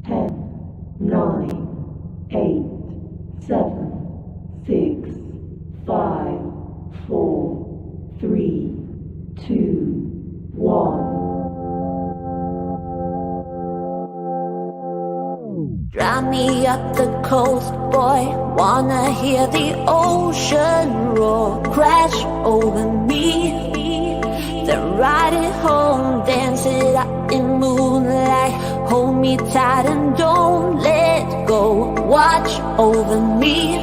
10, 9, 8, 7, 6, 5, 4, 3, 2, 1. Drive me up the coast, boy. Wanna hear the ocean roar crash over me. Then ride it home, dance it out in moonlight. Hold me tight and don't let go. Watch over me.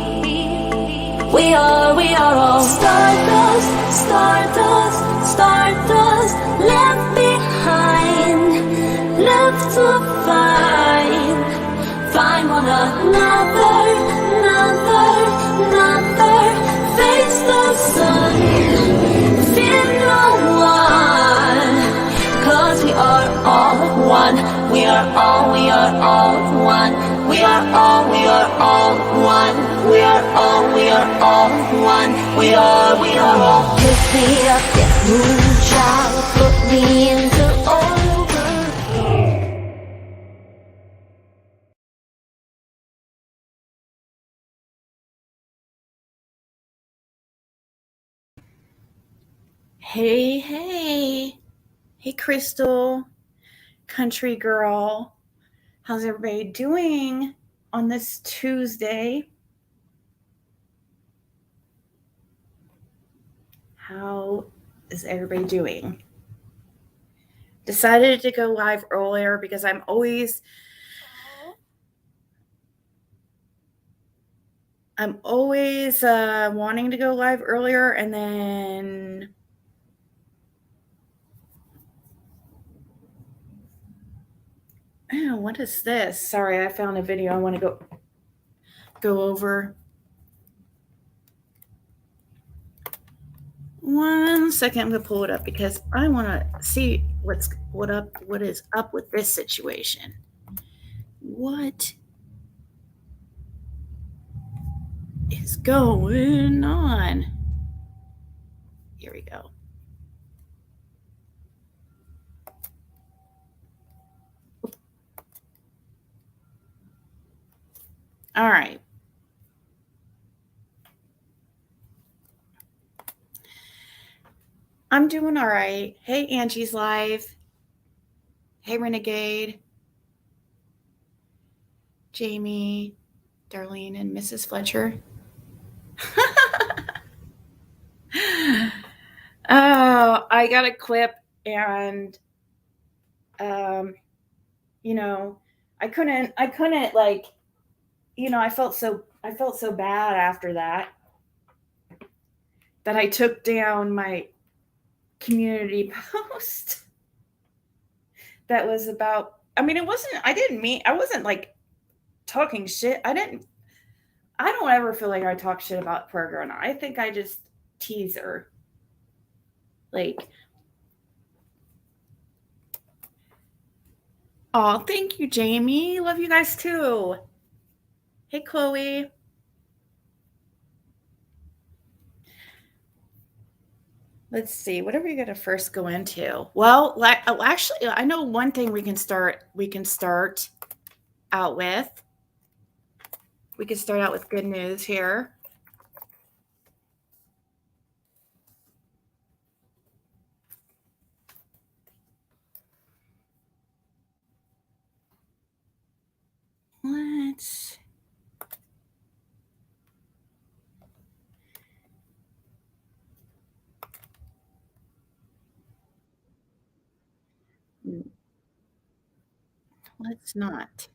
We are all stardust, stardust, stardust. Left behind, left to find. Find one another, face the sun, fear no one, 'cause we are all one, we are all one, we are all one, we are all one, we are all. Lift me up, yeah, moonchild, put me into overdrive. Hey, Crystal, country girl. How's everybody doing on this Tuesday? How is everybody doing? Decided to go live earlier because I'm always wanting to go live earlier, and then oh, what is this? Sorry, I found a video I want to go over. 1 second, I'm gonna pull it up because I want to see what is up with this situation. What is going on? Here we go. All right. I'm doing all right. Hey, Angie's live. Hey, Renegade. Jamie, Darlene, and Mrs. Fletcher. Oh, I got a clip, and I couldn't like, I felt so bad after that I took down my community post that was about, I wasn't like talking shit. I don't ever feel like I talk shit about Pergona. I think I just tease her. Like, oh, thank you, Jamie. Love you guys too. Hey, Chloe. Let's see. What are we going to first go into? Well, actually, I know one thing we can start out with. We can start out with good news here. Let's not.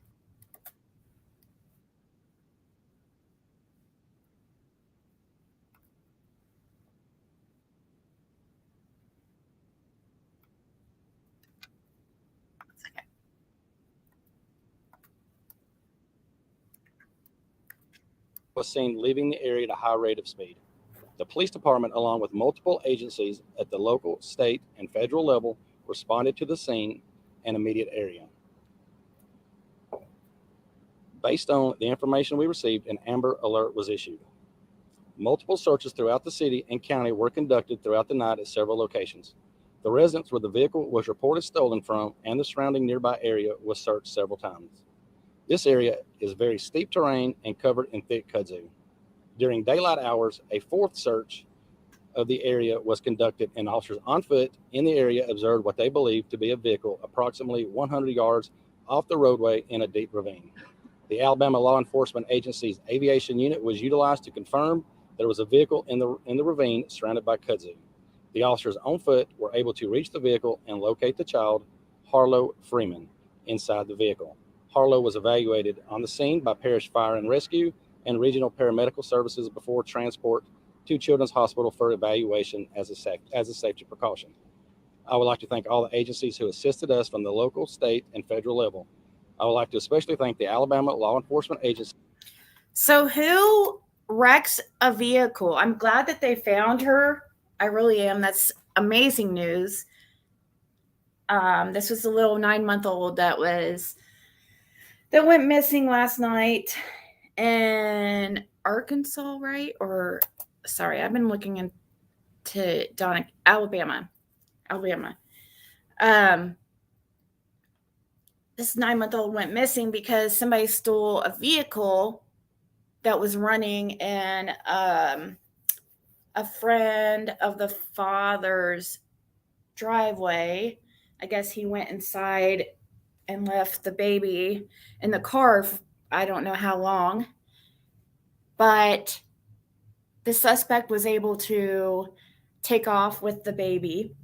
Was seen leaving the area at a high rate of speed. The police department, along with multiple agencies at the local, state, and federal level, responded to the scene and immediate area. Based on the information we received, an Amber Alert was issued. Multiple searches throughout the city and county were conducted throughout the night at several locations. The residence where the vehicle was reported stolen from and the surrounding nearby area was searched several times. This area is very steep terrain and covered in thick kudzu. During daylight hours, a fourth search of the area was conducted, and officers on foot in the area observed what they believed to be a vehicle approximately 100 yards off the roadway in a deep ravine. The Alabama Law Enforcement Agency's aviation unit was utilized to confirm there was a vehicle in the ravine surrounded by kudzu. The officers on foot were able to reach the vehicle and locate the child, Harlow Freeman, inside the vehicle. Harlow was evaluated on the scene by Parish Fire and Rescue and regional paramedical services before transport to Children's Hospital for evaluation as a safety precaution. I would like to thank all the agencies who assisted us from the local, state, and federal level. I would like to especially thank the Alabama Law Enforcement Agency. So who wrecks a vehicle? I'm glad that they found her. I really am. That's amazing news. This was a little 9-month-old that went missing last night in Arkansas, right? Or sorry, I've been looking into Alabama. This 9-month-old went missing because somebody stole a vehicle that was running in a friend of the father's driveway. I guess he went inside and left the baby in the car for I don't know how long. But the suspect was able to take off with the baby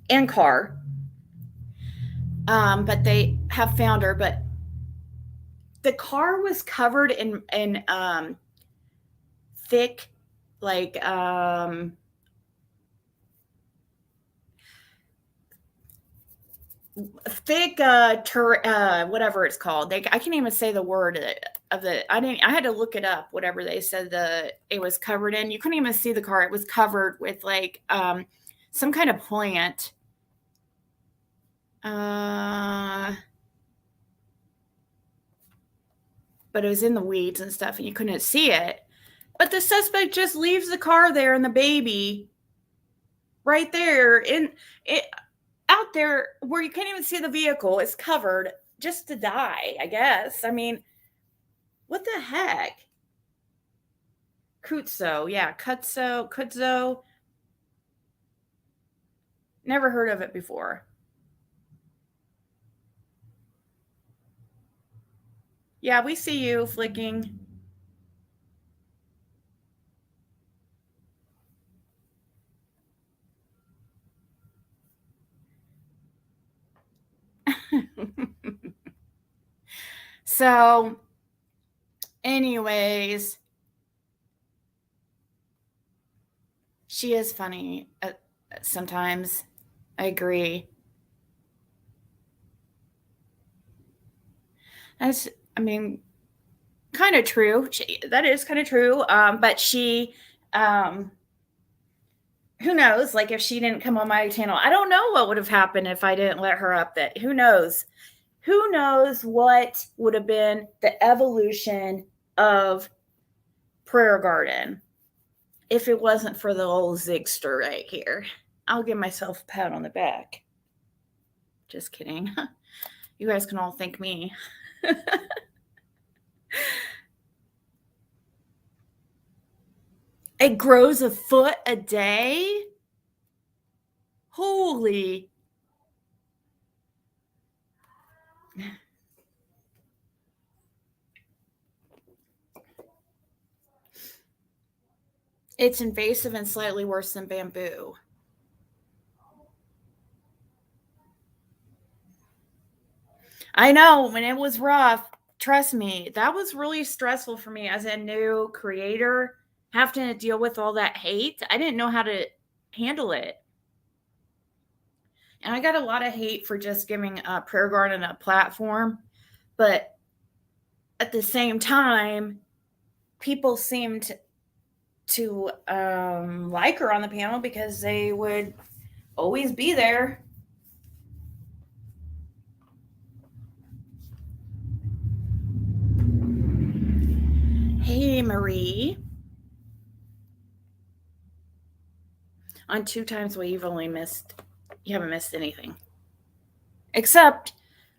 and car. But they have found her. But the car was covered in thick, like thick whatever it's called. I can't even say the word of it. I had to look it up. Whatever they said it was covered in. You couldn't even see the car. It was covered with like some kind of plant. But it was in the weeds and stuff, and you couldn't see it. But the suspect just leaves the car there and the baby right there in it. Out there where you can't even see the vehicle. It's covered just to die, I guess. I mean, what the heck? Kudzu. Never heard of it before. Yeah, we see you flicking. So, anyways, she is funny sometimes. I agree. That's, I mean, kind of true. That is kind of true. But she, who knows? Like if she didn't come on my channel, I don't know what would have happened if I didn't let her up. That who knows? Who knows what would have been the evolution of Prayer Garden if it wasn't for the old Zigster right here. I'll give myself a pat on the back. Just kidding. You guys can all thank me. It grows a foot a day? Holy. It's invasive and slightly worse than bamboo. I know, when it was rough, trust me, that was really stressful for me as a new creator, having to deal with all that hate. I didn't know how to handle it. And I got a lot of hate for just giving Prayer Garden a platform. But at the same time, people seemed to like her on the panel because they would always be there. Hey, Marie. On 2 times, well, you haven't missed anything. Except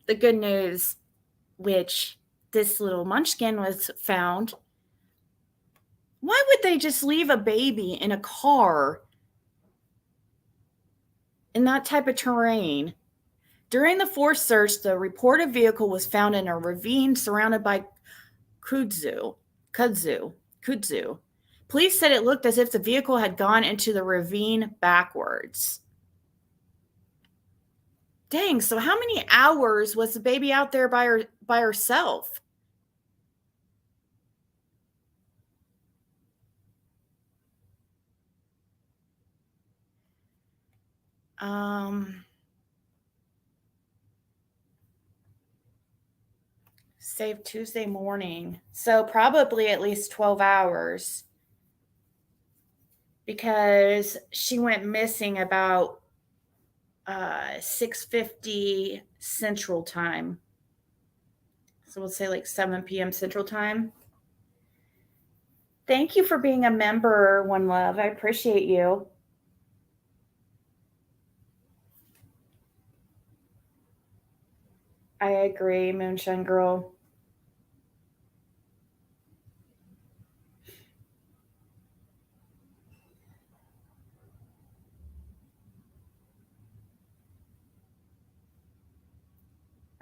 the good news which this little munchkin was found, why would they just leave a baby in a car in that type of terrain? During the forced search, the reported vehicle was found in a ravine surrounded by kudzu. Police said it looked as if the vehicle had gone into the ravine backwards. Dang, so how many hours was the baby out there by herself? Saved Tuesday morning. So probably at least 12 hours. Because she went missing about 6:50 Central Time. So we'll say like 7 p.m. Central Time. Thank you for being a member, One Love. I appreciate you. I agree, Moonshine Girl.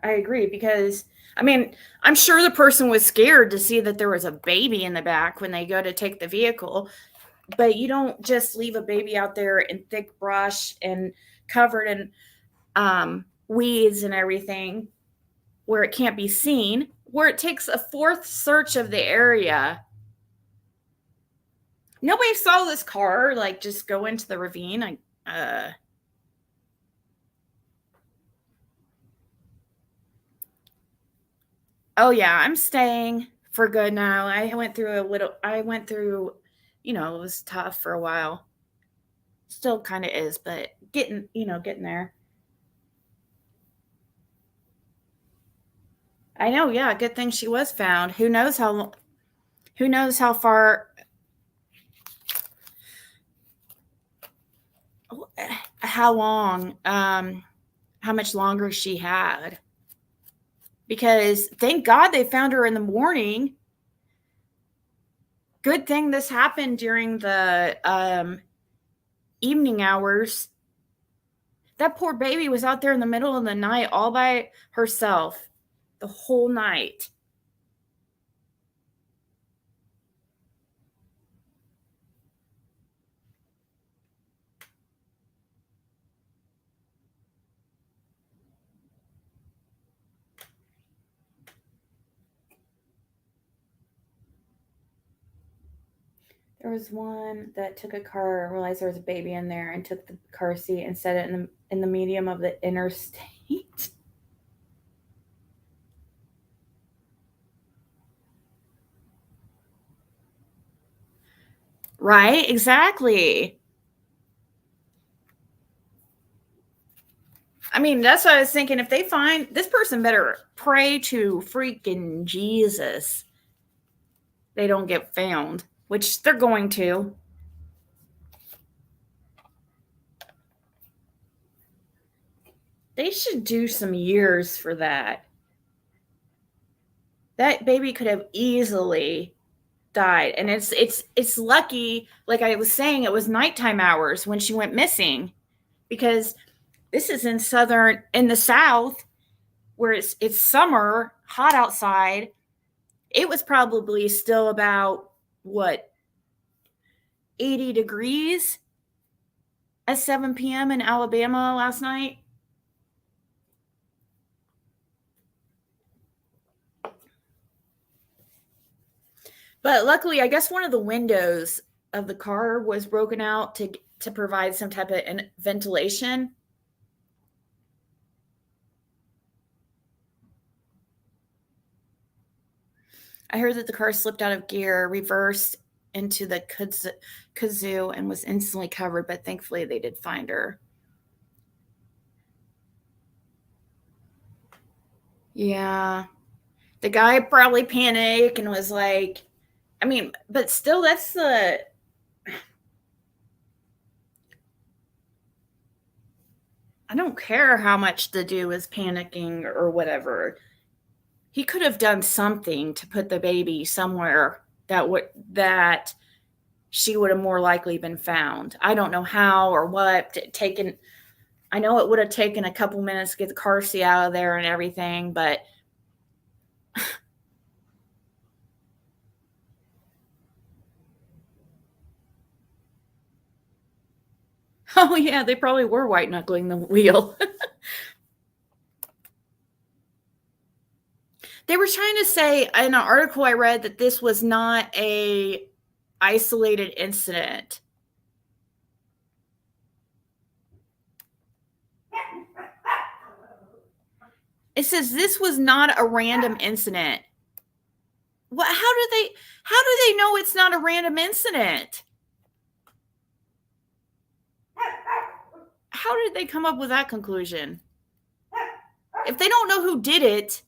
I agree because, I mean, I'm sure the person was scared to see that there was a baby in the back when they go to take the vehicle, but you don't just leave a baby out there in thick brush and covered in weeds and everything where it can't be seen, where it takes a fourth search of the area. Nobody saw this car like just go into the ravine. Oh yeah, I'm staying for good now. I went through, it was tough for a while. Still kind of is, but getting there. I know, yeah, good thing she was found. Who knows how far, how long, how much longer she had. Because thank God they found her in the morning. Good thing this happened during the evening hours. That poor baby was out there in the middle of the night all by herself the whole night. There was one that took a car and realized there was a baby in there and took the car seat and set it in the medium of the interstate. Right? Exactly. I mean, that's what I was thinking. If they find this person, better pray to freaking Jesus they don't get found, which they're going to. They should do some years for that. That baby could have easily died, and it's lucky, like I was saying, it was nighttime hours when she went missing, because this is in the South, where it's summer, hot outside. It was probably still about 80 degrees at 7 p.m. in Alabama last night. But luckily, I guess one of the windows of the car was broken out to provide some type of ventilation. I heard that the car slipped out of gear, reversed into the kazoo, and was instantly covered, but thankfully they did find her. Yeah. The guy probably panicked and was like, I mean, but still, that's the... I don't care how much the dude is panicking or whatever. he could have done something to put the baby somewhere that she would have more likely been found. I don't know how or what. I know it would have taken a couple minutes to get the car seat out of there and everything, but oh yeah, they probably were white knuckling the wheel. They were trying to say in an article I read that this was not a isolated incident. It says this was not a random incident. What? How do they know it's not a random incident? How did they come up with that conclusion? If they don't know who did it,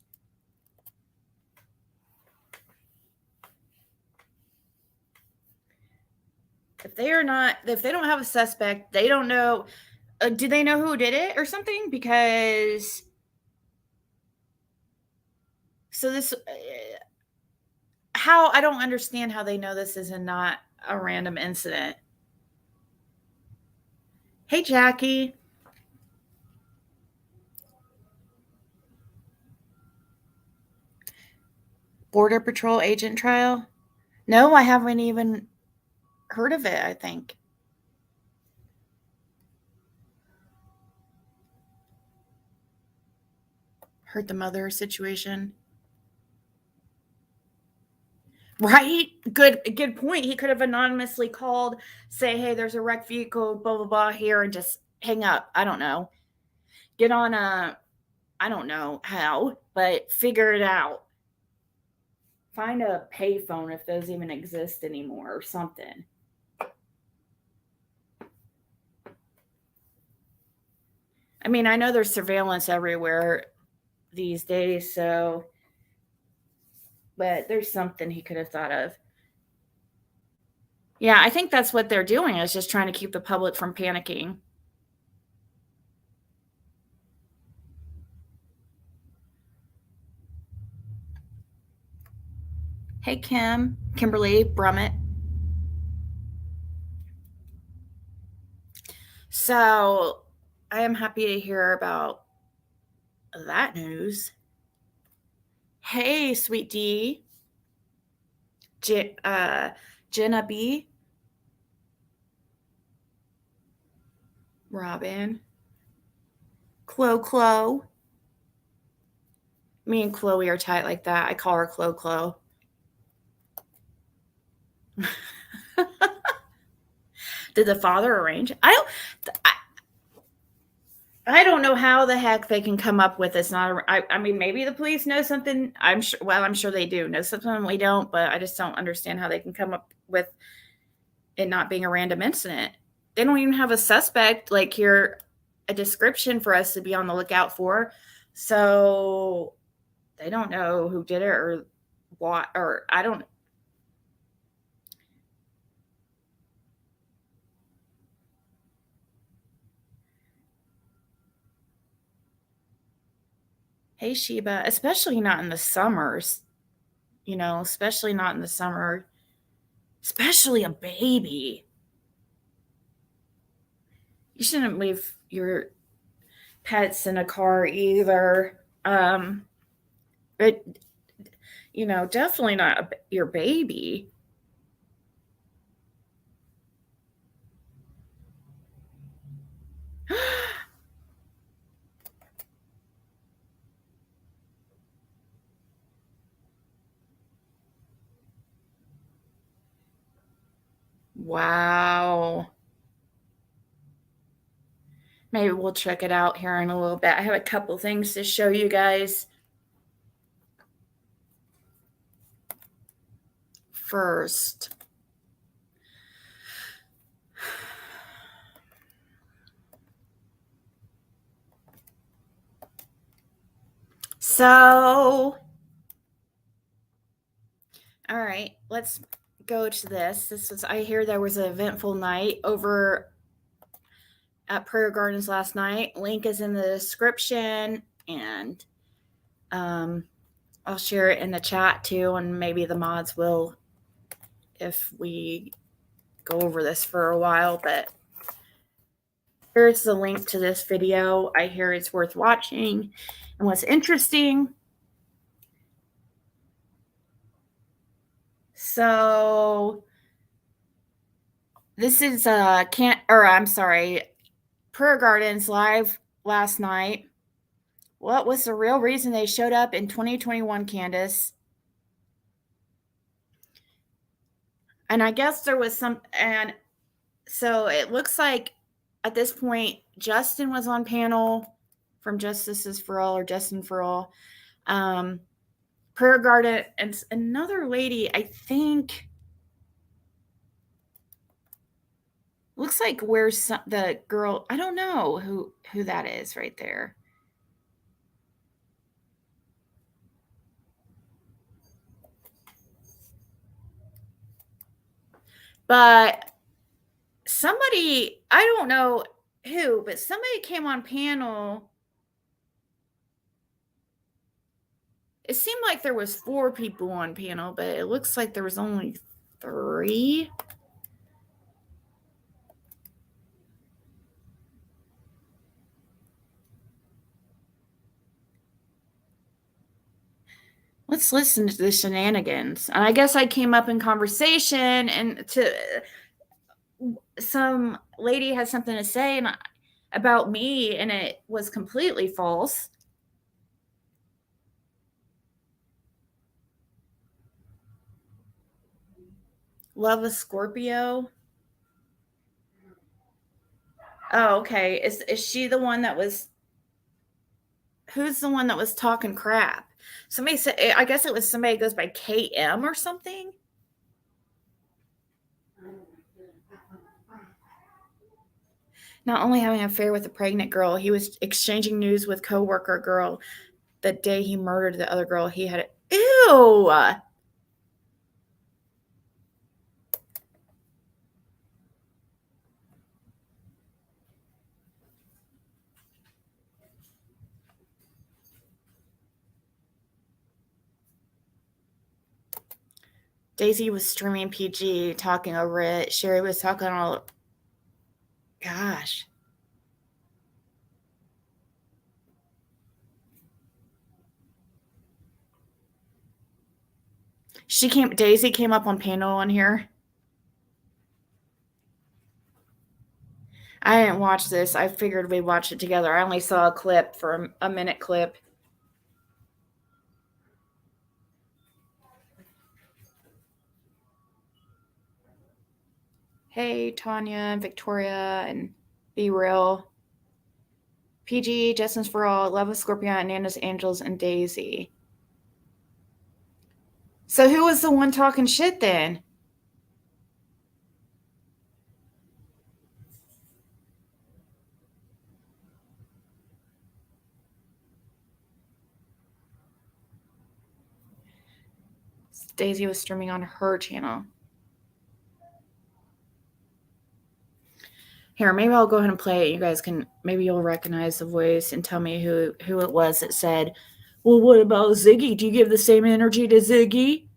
if they don't have a suspect, they don't know. Do they know who did it or something? Because so this, how I don't understand how they know this is not a random incident. Hey, Jackie. Border Patrol agent trial? No, I haven't even heard of it, I think. Heard the mother situation. Right? Good point. He could have anonymously called, say, hey, there's a wrecked vehicle, blah, blah, blah, here, and just hang up. I don't know. Get on I don't know how, but figure it out. Find a payphone if those even exist anymore or something. I mean, I know there's surveillance everywhere these days, so, but there's something he could have thought of. Yeah, I think that's what they're doing, is just trying to keep the public from panicking. Hey, Kimberly Brummett. So I am happy to hear about that news. Hey, sweet D. Jenna B. Robin. Chloe. Me and Chloe are tight like that. I call her Chloe. Did the father arrange? I don't know how the heck they can come up with it's not. I mean, maybe the police know something. I'm sure. Well, I'm sure they do know something we don't. But I just don't understand how they can come up with it not being a random incident. They don't even have a suspect. Like here, a description for us to be on the lookout for. So they don't know who did it or what. Or I don't. Hey, Sheba, especially not in the summers, especially not in the summer, especially a baby. You shouldn't leave your pets in a car either. But, definitely not your baby. Wow. Maybe we'll check it out here in a little bit. I have a couple things to show you guys. First. So, all right, let's go to this. I hear there was an eventful night over at Prayer Gardens last night. Link is in the description, and I'll share it in the chat too, and maybe the mods will if we go over this for a while. But here's the link to this video. I hear it's worth watching. And what's interesting, so this is Prayer Gardens live last night. What was the real reason they showed up in 2021, Candace? And I guess there was some, and so it looks like at this point, Justin was on panel from Justices for All or Justin for All. Prayer Garden and another lady, I think, looks like where's the girl, I don't know who that is right there. But somebody, I don't know who, but somebody came on panel. It seemed like there was 4 people on panel, but it looks like there was only 3. Let's listen to the shenanigans. And I guess I came up in conversation and some lady had something to say about me, and it was completely false. Love a Scorpio. Oh, okay. Is she the one that was? Who's the one that was talking crap? Somebody said, I guess it was somebody that goes by KM or something. Not only having an affair with a pregnant girl, he was exchanging news with coworker girl the day he murdered the other girl. He had ew. Daisy was streaming PG, talking over it. Sherry was talking all. Gosh. Daisy came up on panel on here. I didn't watch this. I figured we'd watch it together. I only saw a clip for a minute clip. Hey, Tanya and Victoria and Be Real. PG, Justin's for All, Love of Scorpio, Nana's Angels, and Daisy. So who was the one talking shit then? Daisy was streaming on her channel. Here, maybe I'll go ahead and play it. You guys can, maybe you'll recognize the voice and tell me who it was that said, well, what about Ziggy? Do you give the same energy to Ziggy?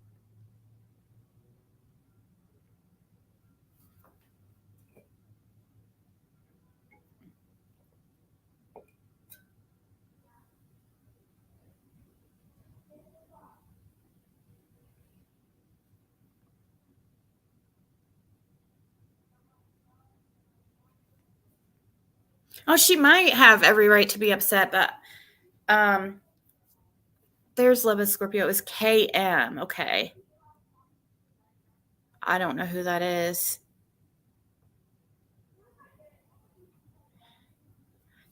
Oh, she might have every right to be upset, but there's Love of Scorpio. It was KM. Okay. I don't know who that is.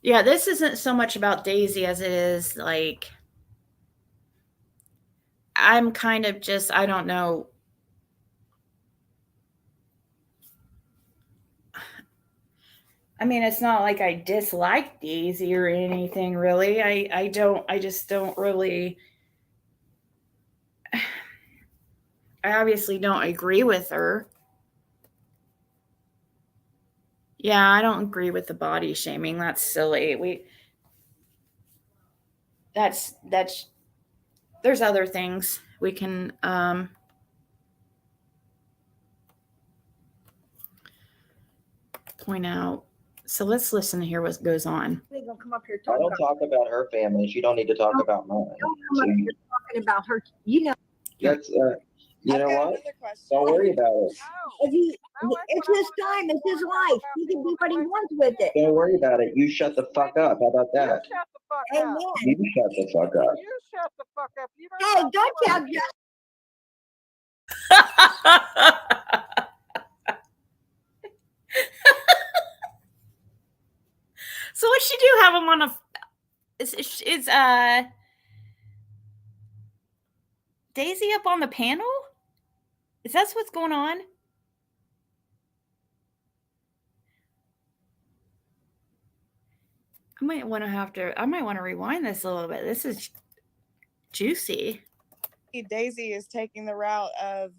Yeah, this isn't so much about Daisy as it is like, I'm kind of just, I don't know. I mean, it's not like I dislike Daisy or anything really. I just don't really, I obviously don't agree with her. Yeah, I don't agree with the body shaming. That's silly. That's there's other things we can point out. So let's listen to hear what goes on. They're gonna come up here I don't talk about her family. She don't need to talk about mine. Don't come up here talking about her. You know, That's you know what? Don't worry about it. it's his time. It's his life. He can do what he wants with it. Don't worry about it. You shut the fuck up. How about that? Shut the fuck Amen. up. You shut the fuck up. You shut the fuck up. You don't Hey, know don't what tell it Justin. So what she do have him on a is Daisy up on the panel? Is that what's going on? I might want to rewind this a little bit. This is juicy. Daisy is taking the route of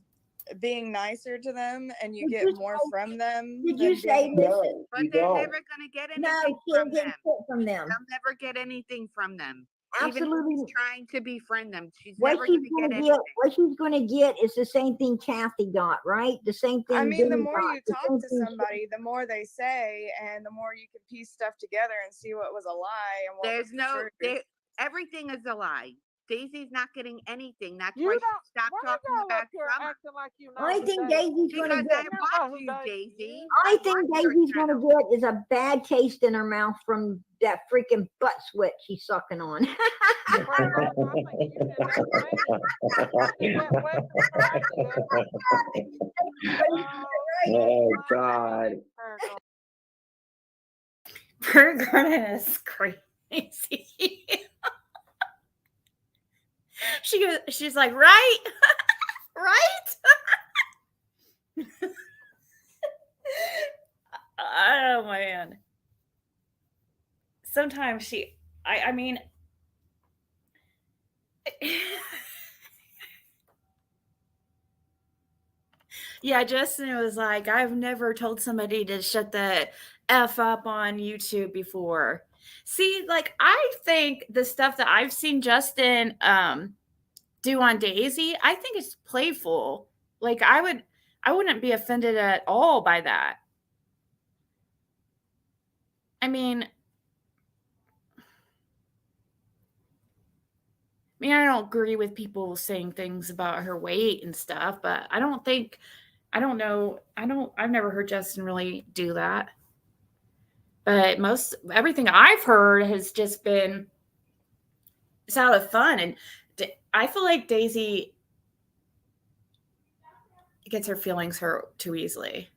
being nicer to them, and you Did get you more say- from them. Did than you say being- this? No, But you they're don't. never going to get anything No, she'll from get them. shit from them. They'll never get anything from them. Even if Absolutely. she's trying to befriend them, she's What never she's going to get gonna anything. get, what she's gonna get is the same thing Kathy got, right? The same thing. I mean, the Billy more got, you the talk same to thing she- somebody, the more they say, and the more you can piece stuff together and see what was a lie and what There's was the no, truth. there, everything is a lie. Daisy's not getting anything. That's You why don't. she stopped Why talking y'all about up here Summer. acting like you know? I who think Daisy Daisy's is? gonna Because get. I You know watch who you, Daisy Daisy. is. I think watch your Daisy's gonna channel. get is a bad taste in her mouth from that freaking butt sweat she's sucking on. Well, I think you did that to me. You did that way before I did. Oh God. Pergona is crazy. She's like, right? Right? Oh man. Sometimes I mean yeah, Justin was like, I've never told somebody to shut the F up on YouTube before. See, like, I think the stuff that I've seen Justin do on Daisy, I think it's playful. Like, I wouldn't be offended at all by that. I mean, I don't agree with people saying things about her weight and stuff, but I've never heard Justin really do that. But everything I've heard has just been, it's out of fun. And I feel like Daisy gets her feelings hurt too easily.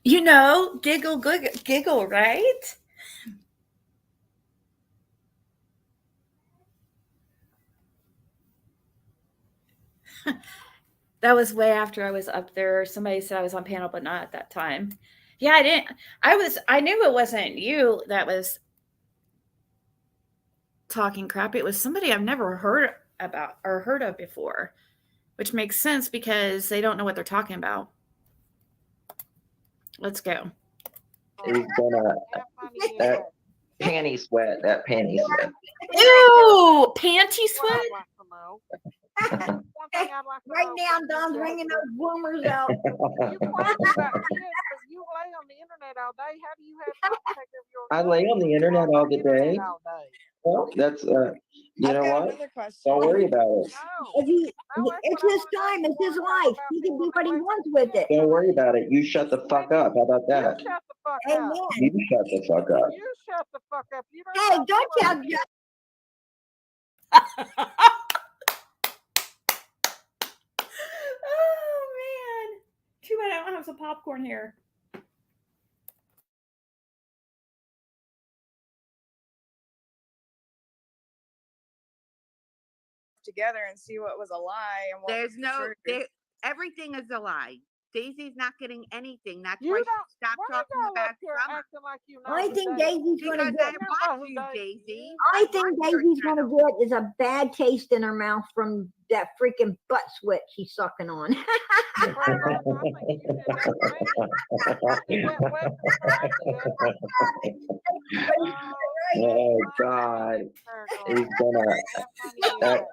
You know, giggle, right? That was way after I was up there. Somebody said I was on panel, but not at that time. Yeah, I knew it wasn't you that was talking crap. It was somebody I've never heard about or heard of before, which makes sense because they don't know what they're talking about. Let's go. He's gonna that panty sweat. That panty sweat. Ew, panty sweat. Right now, Don's ringing those bloomers out. You claim about kids, but you lay on the internet all day. How do you have time to take care of your I lay on the internet all the day. all day? Well, that's you I've know got what? another question. Don't worry about it. No. It's his time. It's his life. He can do what he wants with it. Don't worry about it. You shut the fuck up. How about You that? shut the fuck Amen. up. You shut the fuck up. You shut the fuck up. You Hey, know don't what tell it is. Justin. Oh man. Too bad I don't have some popcorn here. Together and see what was a lie and what There's was the no, truth. there, everything is a lie. Daisy's not getting anything. That's You why don't. she stopped Why talking y'all about up here Summer. acting like you know? I who think Daisy Daisy's gonna Because get. I know watch who you, Daisy Daisy. is. I think watch your Daisy's gonna channel. get is a bad taste in her mouth from that freaking butt sweat she's sucking on. Well, I think you did that to me. You did that way before I did. Oh God, he's gonna that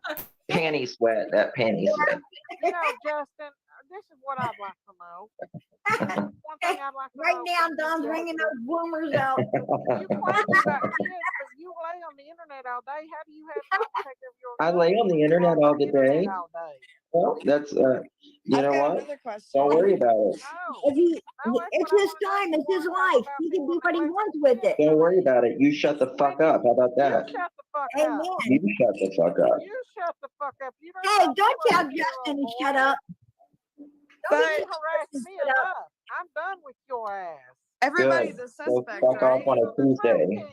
panty sweat. That panty sweat. You know, Justin, this is what I'd like to know. One thing I'd like to Right know now, from you, Don's ringing Justin, those bloomers out. you claim you got kids, but you lay on the internet all day. How do you have time to take care of your I lay on the kids? internet all the day. All day. Well, that's you I've know got what? another question. Don't worry about it. No. If he, No, that's it's what I his wanna know. time, it's his You wanna talk life. about He can do people what he neglecting wants with it. Don't worry about it. You shut the fuck up. How about You that? shut the fuck up. Amen. You shut the fuck up. You shut the fuck up. You don't Hey, know don't what tell you do, Justin to boy. shut up. But You harassed me Shut up. enough. I'm done with your ass. everybody's Good. a Go suspect, fuck off right? on a Tuesday.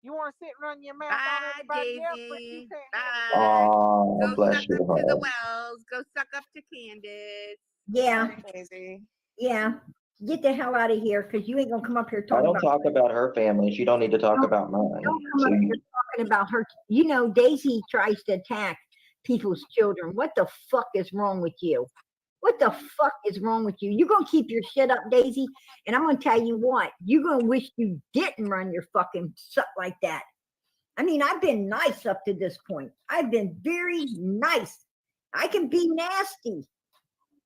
You want to sit and run your mouth on Bye, everybody else, but you Daisy. can't Bye. Oh, Go bless suck your up to the heart. wells. Go suck up to Candace. Yeah, Sorry, Daisy. yeah. Get the hell out of here, because you ain't gonna come up here I talking don't about. talk about her family. She don't need to talk about mine. Don't come So up here talking about her. You know, Daisy tries to attack people's children. What the fuck is wrong with you? What the fuck is wrong with you? You're gonna keep your shit up, Daisy, and I'm gonna tell you what. You're gonna wish you didn't run your fucking suck like that. I mean, I've been nice up to this point. I've been very nice. I can be nasty,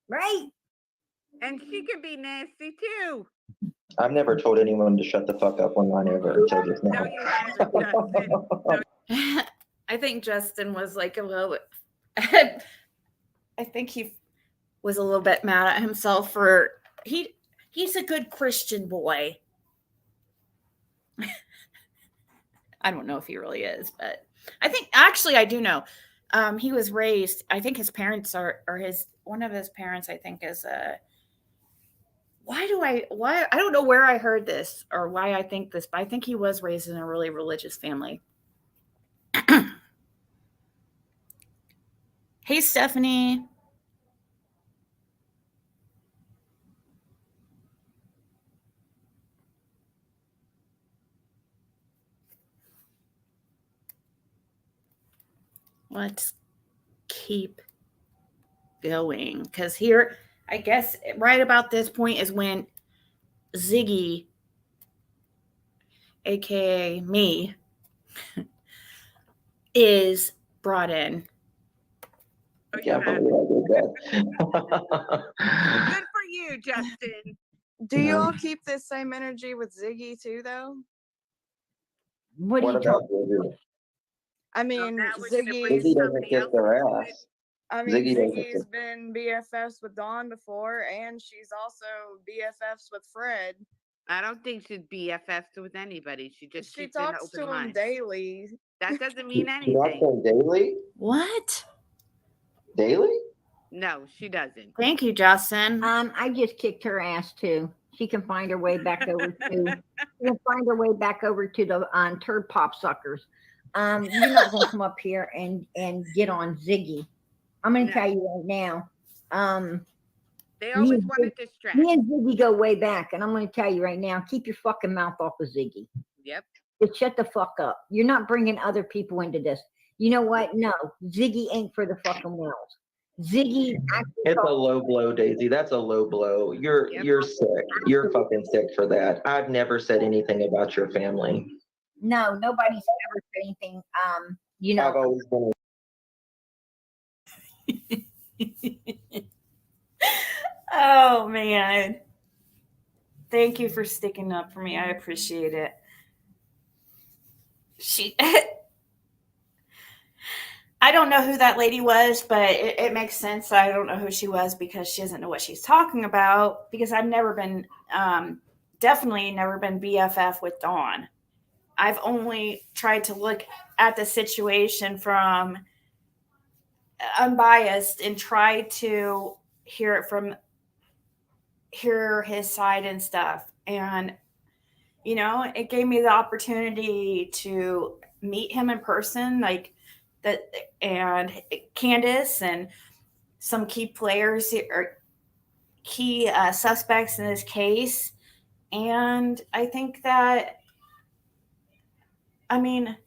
right? And she can be nasty too. I've never told anyone to shut the fuck up online ever until just now. No, you haven't, Justin. No, I think Justin was like a little bit, I think he was a little bit mad at himself for he's a good Christian boy. I don't know if he really is, but I think actually I do know. He was raised, I think his parents are, or his one of his parents, I think, is a why I don't know where I heard this or why I think this, but I think he was raised in a really religious family. Hey, Stephanie. Let's keep going, because here, I guess right about this point is when Ziggy, aka me, is brought in. I can't believe I did that. good for you, Justin. Do you all keep this same energy with Ziggy too, though? What are What you about talking? Ziggy? I mean, now we're gonna bring Ziggy's. Ziggy doesn't somebody kiss else their into it. ass. I mean, Ziggy doesn't Ziggy's kiss. been BFFs with Dawn before, and she's also BFFs with Fred. I don't think she's BFFs with anybody. She just She keeps an talks open to him mind. daily. That doesn't She mean talks anything. to him daily? What? Daily? No, she doesn't. Thank you, Justin. I just kicked her ass too. She can find her way back over to. She can find her way back over to the turd pop suckers. You're not gonna come up here and get on Ziggy. I'm gonna No. tell you right now. They Me always and want to Ziggy- distract. Me and Ziggy go way back, and I'm gonna tell you right now. Keep your fucking mouth off of Ziggy. Yep. Just shut the fuck up. You're not bringing other people into this. You know what? No, Ziggy ain't for the fucking wells. Ziggy actually It's a low blow, Daisy. That's a low blow. You're sick. You're fucking sick for that. I've never said anything about your family. No, nobody's ever said anything. You know, I've always been. Oh, man. Thank you for sticking up for me. I appreciate it. I don't know who that lady was, but it makes sense. I don't know who she was because she doesn't know what she's talking about, because I've never been, definitely never been BFF with Dawn. I've only tried to look at the situation from unbiased and try to hear his side and stuff. And, you know, it gave me the opportunity to meet him in person, like that, and Candace and some key players or key suspects in this case. And I think that, I mean,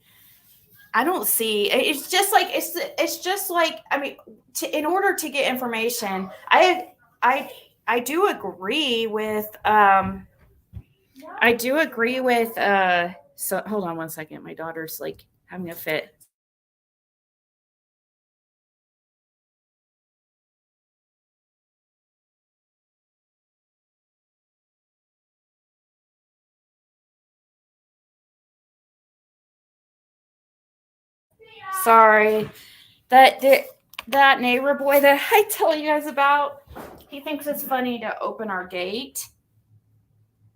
I don't see. It's just like I mean, in order to get information, I do agree with So hold on one second. My daughter's like having a fit. Sorry. That neighbor boy that I tell you guys about, he thinks it's funny to open our gate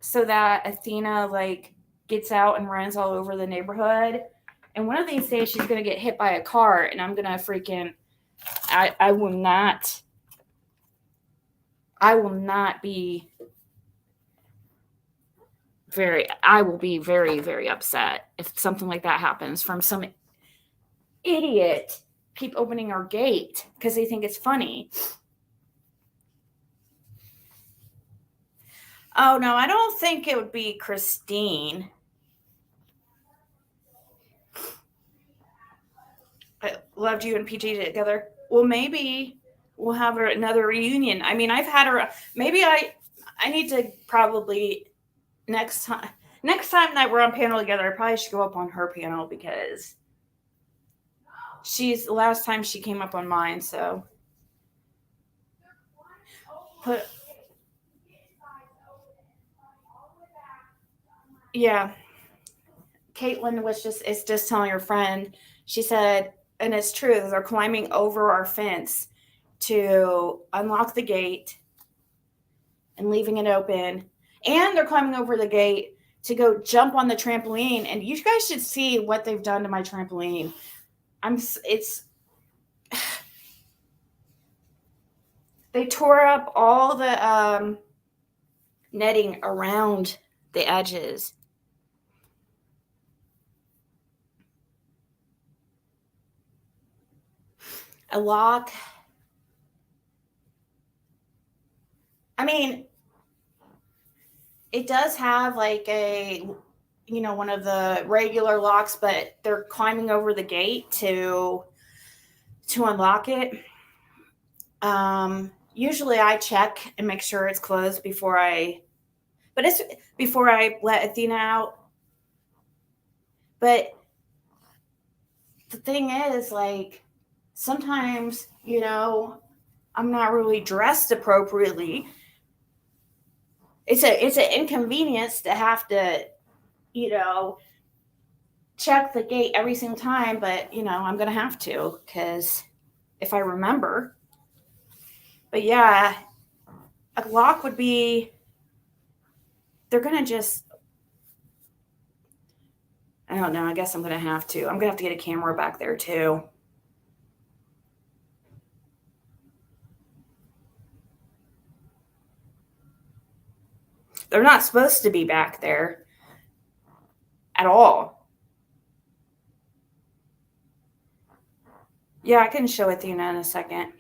so that Athena like gets out and runs all over the neighborhood. And one of these days she's gonna get hit by a car, and I'm gonna freaking I will not be I will be very, very upset if something like that happens from some idiot keep opening our gate because they think it's funny. Oh no, I don't think it would be Christine. I loved you and PG together. Well, maybe we'll have another reunion. I mean, I've had her. Maybe I need to probably next time that we're on panel together, I probably should go up on her panel because she's the last time she came up on mine. So yeah. Caitlin is just telling her friend, she said, and it's true, they're climbing over our fence to unlock the gate and leaving it open. And they're climbing over the gate to go jump on the trampoline. And you guys should see what they've done to my trampoline. They tore up all the netting around the edges. A lock. I mean, it does have like one of the regular locks, but they're climbing over the gate to unlock it. Usually I check and make sure it's closed before I let Athena out. But the thing is, like, sometimes, I'm not really dressed appropriately. It's an inconvenience to have to, check the gate every single time, but I'm gonna have to because if I remember. But yeah, a lock would be. They're gonna just. I don't know. I guess I'm gonna have to. I'm gonna have to get a camera back there too. They're not supposed to be back there at all. Yeah, I can show Athena in a second.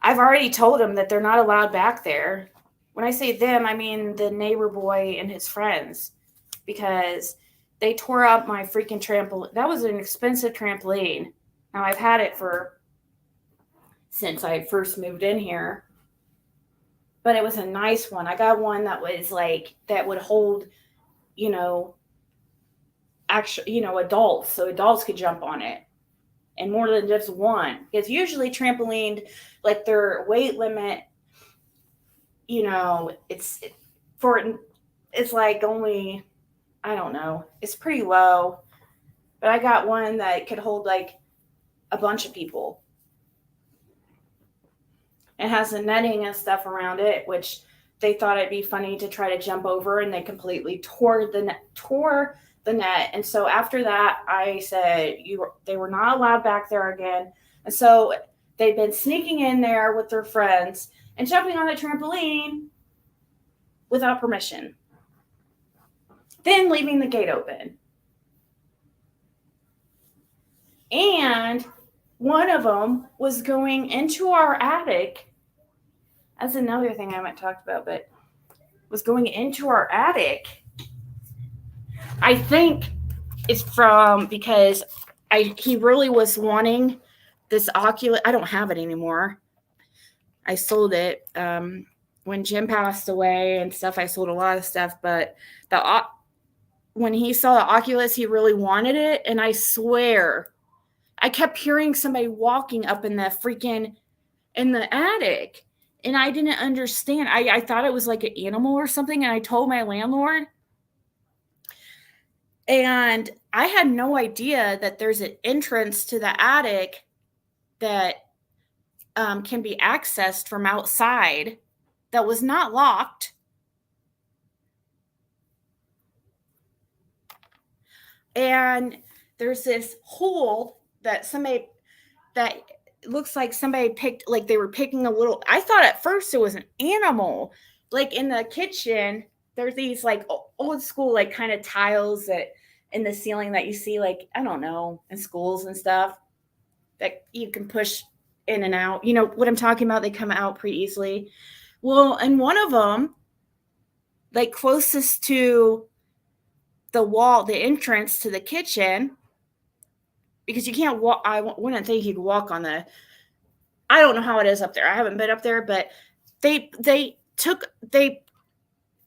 I've already told them that they're not allowed back there. When I say them, I mean the neighbor boy and his friends, because they tore up my freaking trampoline. That was an expensive trampoline. Now I've had it since I first moved in here. But it was a nice one. I got one that was like, that would hold, adults. So adults could jump on it. And more than just one. Because usually trampoline, like their weight limit, it's like only, I don't know, it's pretty low. But I got one that could hold like a bunch of people. It has the netting and stuff around it, which they thought it'd be funny to try to jump over, and they completely tore the net. And so after that, I said they were not allowed back there again. And so they've been sneaking in there with their friends and jumping on the trampoline without permission. Then leaving the gate open. And one of them was going into our attic. That's another thing I haven't talked about, but was going into our attic. I think it's because he really was wanting this Oculus. I don't have it anymore. I sold it. when Jim passed away and stuff, I sold a lot of stuff, but when he saw the Oculus, he really wanted it. And I swear, I kept hearing somebody walking up in the attic. And I didn't understand. I thought it was like an animal or something. And I told my landlord. And I had no idea that there's an entrance to the attic that can be accessed from outside that was not locked. And there's this hole that looks like somebody picked, like they were picking a little. I thought at first it was an animal. Like in the kitchen, there's these like old school, like kind of tiles that in the ceiling that you see, like, I don't know, in schools and stuff that you can push in and out. You know what I'm talking about? They come out pretty easily. Well, and one of them, like closest to the wall, the entrance to the kitchen, because you can't walk. I wouldn't think you could walk on the. I don't know how it is up there. I haven't been up there, but they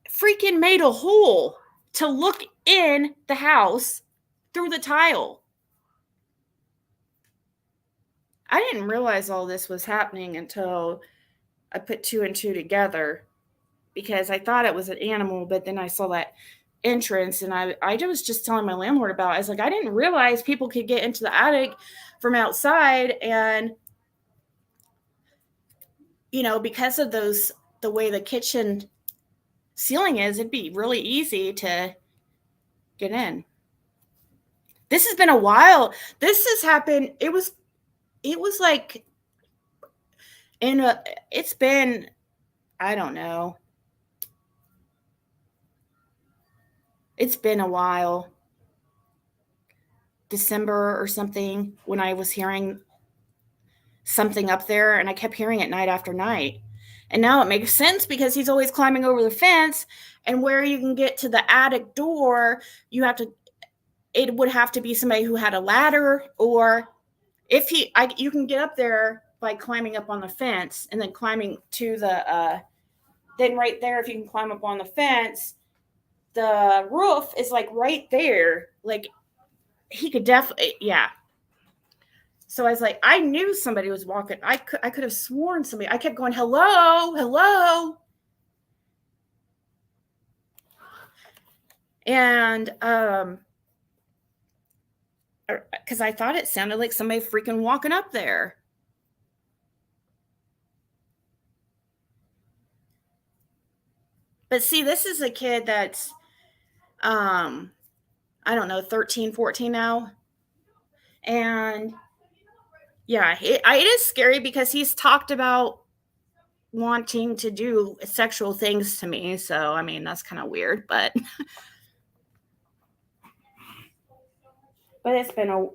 freaking made a hole to look in the house through the tile. I didn't realize all this was happening until I put 2 and 2 together, because I thought it was an animal, but then I saw that entrance, and I was just telling my landlord about it. I was like, I didn't realize people could get into the attic from outside, and you know, because of the way the kitchen ceiling is, it'd be really easy to get in. This has been a while. This has happened. It was like it's been, I don't know. It's been a while. December or something, when I was hearing something up there, and I kept hearing it night after night. And now it makes sense, because he's always climbing over the fence, and where you can get to the attic door, it would have to be somebody who had a ladder, or if you can get up there by climbing up on the fence and then climbing to then right there, if you can climb up on the fence, the roof is like right there. Like he could definitely, yeah. So I was like, I knew somebody was walking. I could have sworn somebody. I kept going, hello, hello. And because I thought it sounded like somebody freaking walking up there. But see, this is a kid that's I don't know, 13, 14 now. And yeah, it is scary, because he's talked about wanting to do sexual things to me. So, I mean, that's kind of weird, but it's been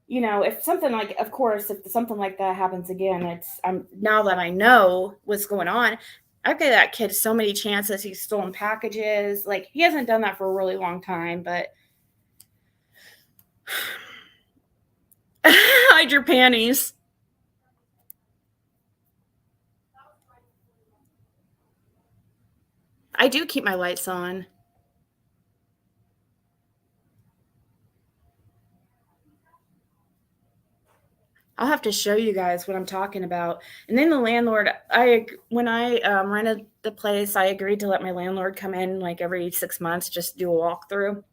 if something like, of course, if something like that happens again, now that I know what's going on, I give that kid so many chances. He's stolen packages. Like, he hasn't done that for a really long time, but hide your panties. I do keep my lights on. I'll have to show you guys what I'm talking about. And then the landlord, when I rented the place, I agreed to let my landlord come in like every 6 months, just do a walkthrough.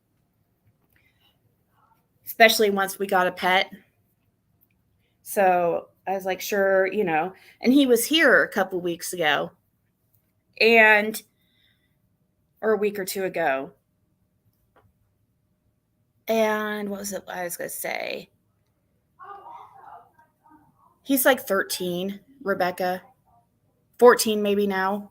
Especially once we got a pet. So I was like, sure, and he was here a couple weeks ago, or a week or two ago. And what was it I was going to say? He's like 13, Rebecca. 14 maybe now.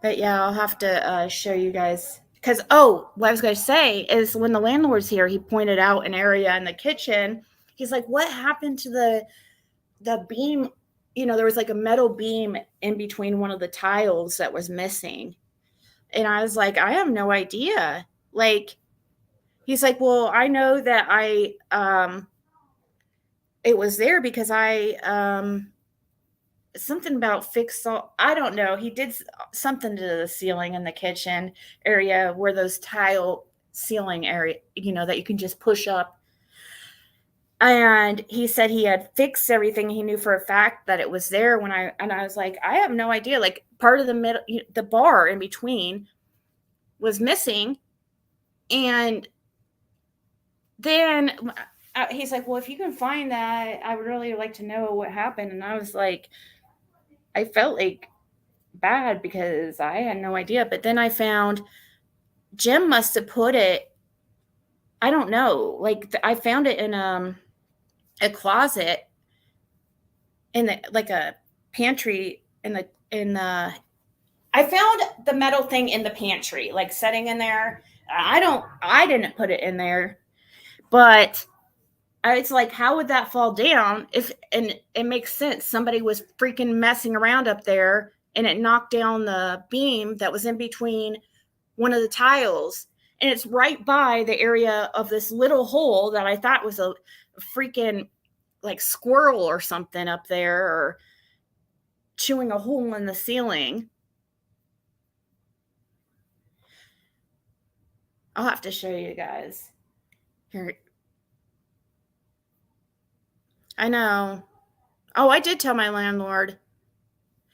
But yeah, I'll have to show you guys. Because, what I was going to say is, when the landlord's here, he pointed out an area in the kitchen. He's like, what happened to the beam? There was like a metal beam in between one of the tiles that was missing. And I was like, I have no idea. Like, he's like, well, I know that it was there because something about fixed all, I don't know. He did something to the ceiling in the kitchen area where those tile ceiling area, that you can just push up. And he said he had fixed everything. He knew for a fact that it was there and I was like, I have no idea. Like part of the middle, the bar in between was missing. And then he's like, well, if you can find that, I would really like to know what happened. And I was like, I felt like bad because I had no idea. But then I found Jim must have put it, I don't know, like I found it in a closet in the, like a pantry I found the metal thing in the pantry, like sitting in there. I didn't put it in there, but it's like, how would that fall down and it makes sense. Somebody was freaking messing around up there and it knocked down the beam that was in between one of the tiles. And it's right by the area of this little hole that I thought was a freaking like squirrel or something up there, or chewing a hole in the ceiling. I'll have to show you guys. Here. I know. Oh, I did tell my landlord.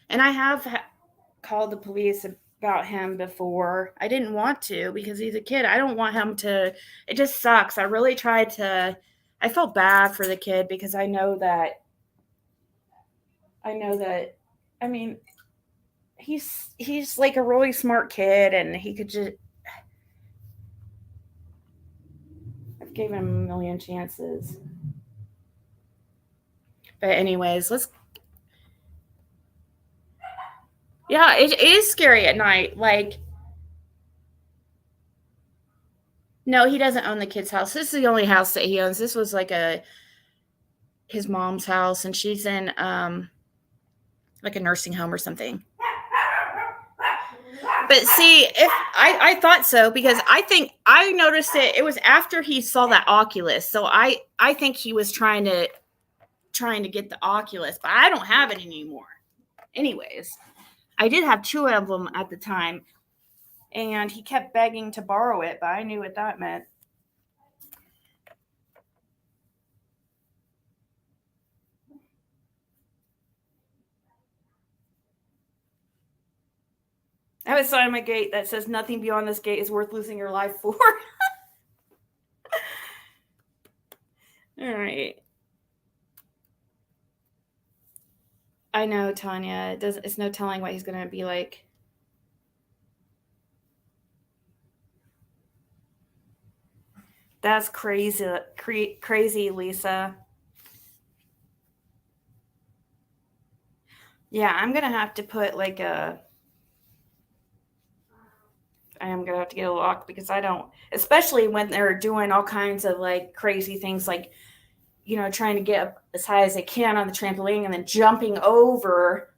And I have called the police about him before. I didn't want to because he's a kid. I don't want him to. It just sucks. I really tried to. I felt bad for the kid because I know that. I mean, he's like a really smart kid, and he could just. I've given him a million chances. But anyways, yeah, it is scary at night. Like, no, he doesn't own the kid's house. This is the only house that he owns. This was like his mom's house, and she's in like a nursing home or something. But see, if I thought so, because I think I noticed it was after he saw that Oculus. So I think he was trying to get the Oculus, but I don't have it anymore. Anyways, I did have 2 of them at the time, and he kept begging to borrow it, but I knew what that meant. I have a sign on my gate that says nothing beyond this gate is worth losing your life for. All right. I know, Tanya. It's no telling what he's going to be like. That's crazy, Lisa. Yeah, I'm going to have to put like I am going to have to get a lock because I don't, especially when they're doing all kinds of like crazy things, like, trying to get up as high as they can on the trampoline and then jumping over,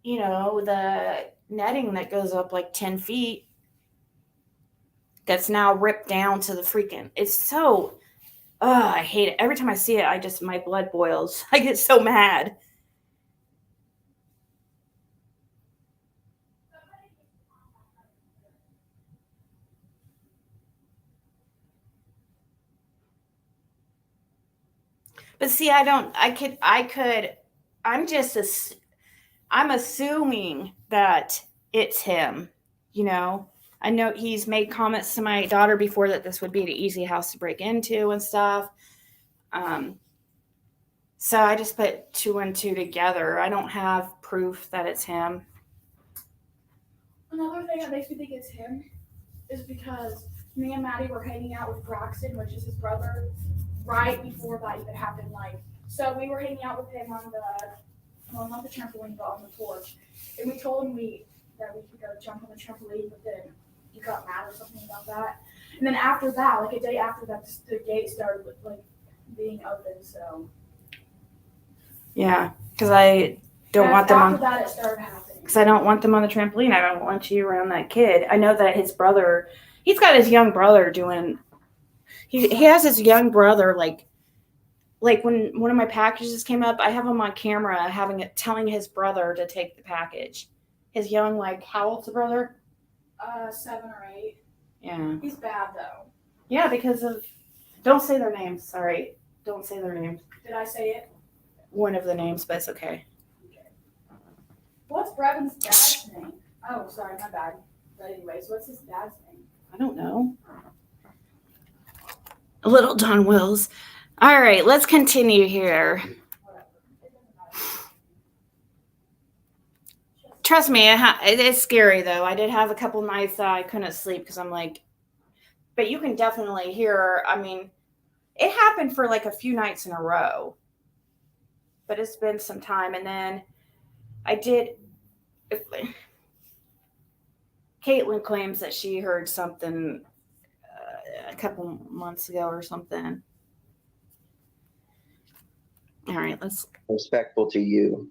the netting that goes up like 10 feet. That's now ripped down to the freaking, it's so, I hate it. Every time I see it, my blood boils. I get so mad. But see, I'm assuming that it's him, I know he's made comments to my daughter before that this would be an easy house to break into and stuff. So I just put 2 and 2 together. I don't have proof that it's him. Another thing that makes me think it's him is because me and Maddie were hanging out with Braxton, which is his brother, right before that even happened. So we were hanging out with him on not the trampoline, but on the porch. And we told him that we could go jump on the trampoline, but then he got mad or something about that. And then after that, like a day after that, the gate started being open. So yeah, because I don't want them on. After that, it started happening. Because I don't want them on the trampoline. I don't want you around that kid. I know that his brother, he's got his young brother doing. He has his young brother like like when one of my packages came up, I have him on camera telling his brother to take the package. His young, like, how old's the brother? 7 or 8. Yeah. He's bad though. Yeah, because of, don't say their names. Sorry. Don't say their names. Did I say it? One of the names, but it's okay. What's Brevin's dad's name? Oh, sorry, my bad. But anyways, what's his dad's name? I don't know. Little Don Wills. All right, let's continue here. Trust me, it's scary though. I did have a couple nights that I couldn't sleep because I'm like, but you can definitely hear, I mean, it happened for like a few nights in a row, but it's been some time. And then I did, Caitlin claims that she heard something a couple months ago or something. All right, let's. Respectful to you.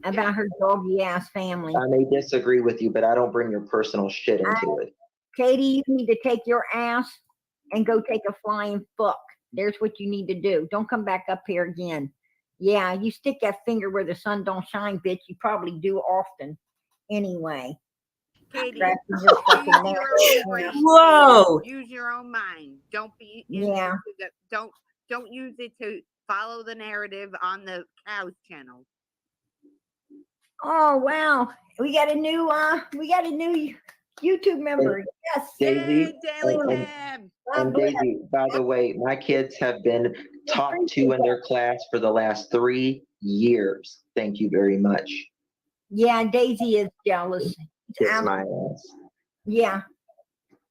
About her doggy ass family. I may disagree with you, but I don't bring your personal shit into it. Katie, you need to take your ass and go take a flying fuck. There's what you need to do. Don't come back up here again. Yeah, you stick that finger where the sun don't shine, bitch. You probably do often. Anyway. Katie, Scratching your fucking use neck. your own brain. Whoa. Use your own mind. Don't be Yeah. Don't use it to follow the narrative on the cows channel. Oh wow. We got a new YouTube member. Yes. Daisy, Daily and Daisy, by the way, my kids have been top 2 in their class for the last 3 years. Thank you very much. Yeah, Daisy is jealous. Kiss my ass. Yeah.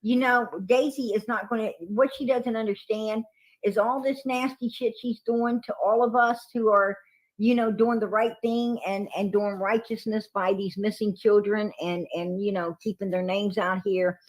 You know, Daisy is not going to, what she doesn't understand is all this nasty shit she's doing to all of us who are, you know, doing the right thing and doing righteousness by these missing children and, you know, keeping their names out here,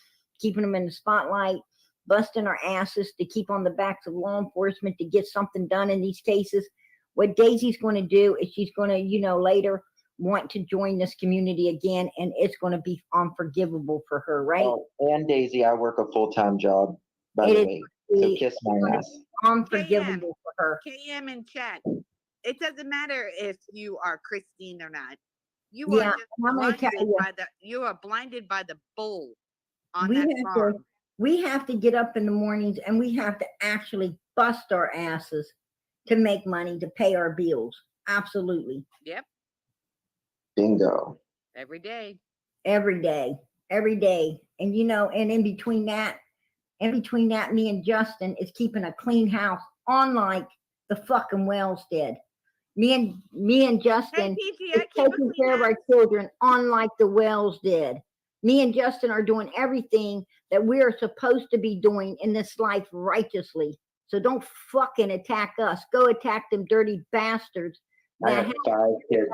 keeping them in the spotlight, busting our asses to keep on the backs of law enforcement to get something done in these cases. What Daisy's going to do is she's going to, you know, later want to join this community again, and it's going to be unforgivable for her, right? Oh, and Daisy, I work a full-time job, by the way. So kiss my ass. Unforgivable for her. KM in chat. It doesn't matter if you are Christine or not. You Yeah, are just I'm gonna tell blinded you. by you are blinded by the bull on We that have farm. we have to get up in the mornings and we have to actually bust our asses to make money to pay our bills. Absolutely. Yep. Bingo. Every day. Every day. Every day. And you know, and in between that, me and Justin is keeping a clean house, unlike the fucking Wells did. Me and Justin is taking care of our children, unlike the Wells did. Me and Justin are doing everything that we are supposed to be doing in this life righteously. So don't fucking attack us. Go attack them dirty bastards. I have 5 kids.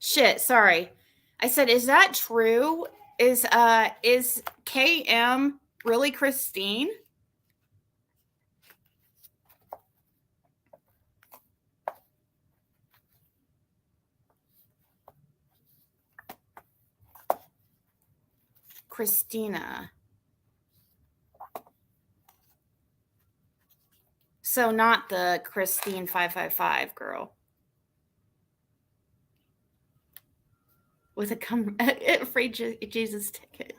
Shit, sorry. I said, is that true? Is KM really Christine? Christina. So not the Christine 555 girl. With a afraid Jesus ticket.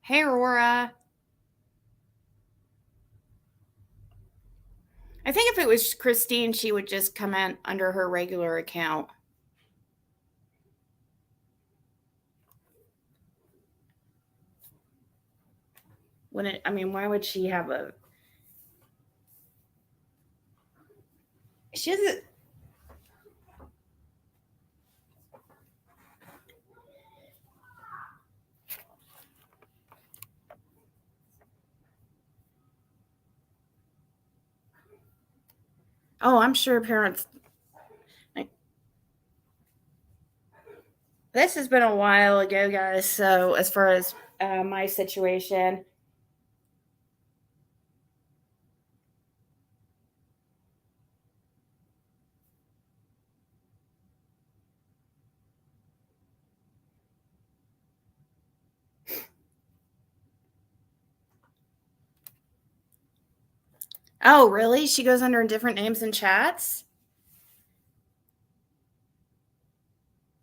Hey, Aurora. I think if it was Christine, she would just come in under her regular account. Why would she have a? She doesn't. Oh, I'm sure parents. This has been a while ago, guys. So as far as my situation. Oh, really? She goes under different names in chats?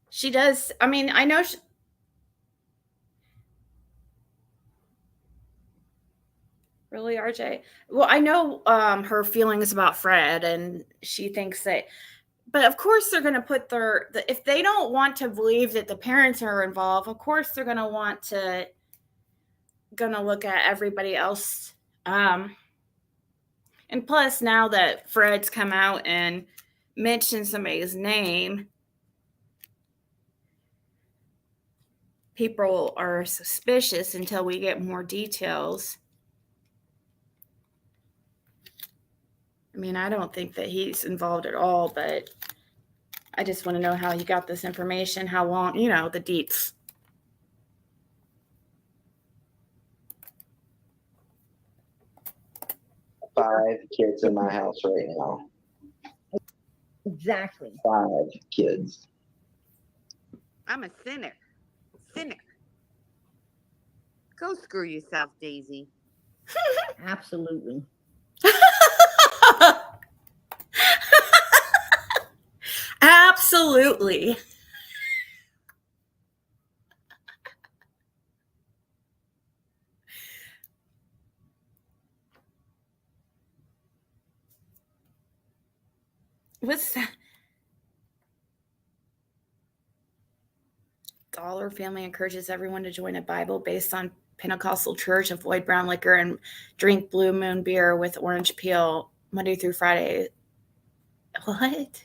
She does. I know she, really, RJ. Well, I know her feelings about Fred, and she thinks that. But of course, they're going to put if they don't want to believe that the parents are involved. Of course, they're going to look at everybody else. And plus, now that Fred's come out and mentioned somebody's name, people are suspicious until we get more details. I don't think that he's involved at all, but I just want to know how he got this information, how long, the deets. Five kids in my house right now. Exactly. 5 kids. I'm a sinner. Sinner. Go screw yourself, Daisy. Absolutely. Absolutely. What's that? Dollar Family encourages everyone to join a Bible based on Pentecostal church, avoid brown liquor, and drink Blue Moon beer with orange peel Monday through Friday. What?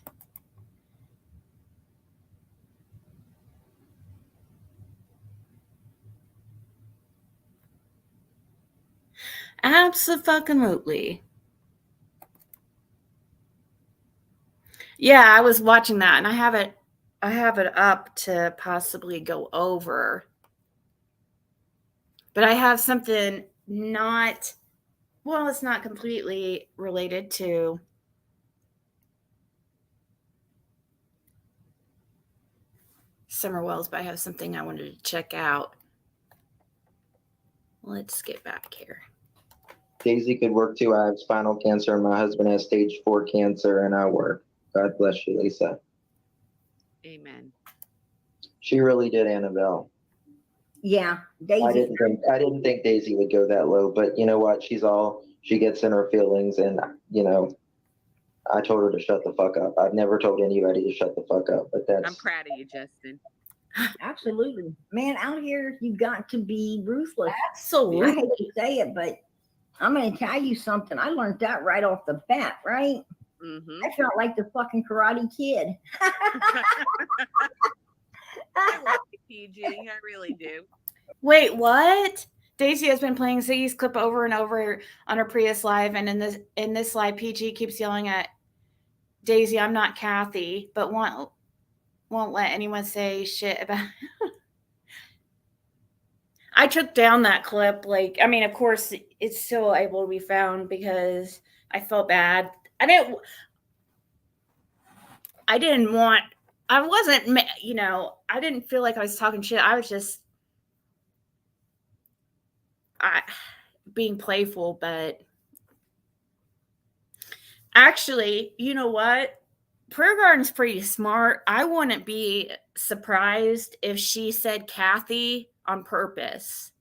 Absolutely. Yeah, I was watching that, and I have it up to possibly go over. But I have something it's not completely related to Summer Wells, but I have something I wanted to check out. Let's get back here. Daisy could work too. I have spinal cancer, and my husband has stage 4 cancer, and I work. God bless you, Lisa. Amen. She really did, Annabelle. Yeah, Daisy. I didn't think Daisy would go that low, but you know what? She gets in her feelings, and I told her to shut the fuck up. I've never told anybody to shut the fuck up, but I'm proud of you, Justin. Absolutely. Man, out here, you got to be ruthless. Absolutely. I hate to say it, but I'm going to tell you something. I learned that right off the bat, right? Mm-hmm. I felt like the fucking Karate Kid. I love you, PG. I really do. Wait, what? Daisy has been playing Ziggy's clip over and over on her Prius Live, and in this live, PG keeps yelling at Daisy, "I'm not Kathy," but won't let anyone say shit about. I took down that clip. Of course, it's still able to be found because I felt bad. I didn't feel like I was talking shit. I was just being playful, but actually, you know what? Prayer Garden's pretty smart. I wouldn't be surprised if she said Kathy on purpose,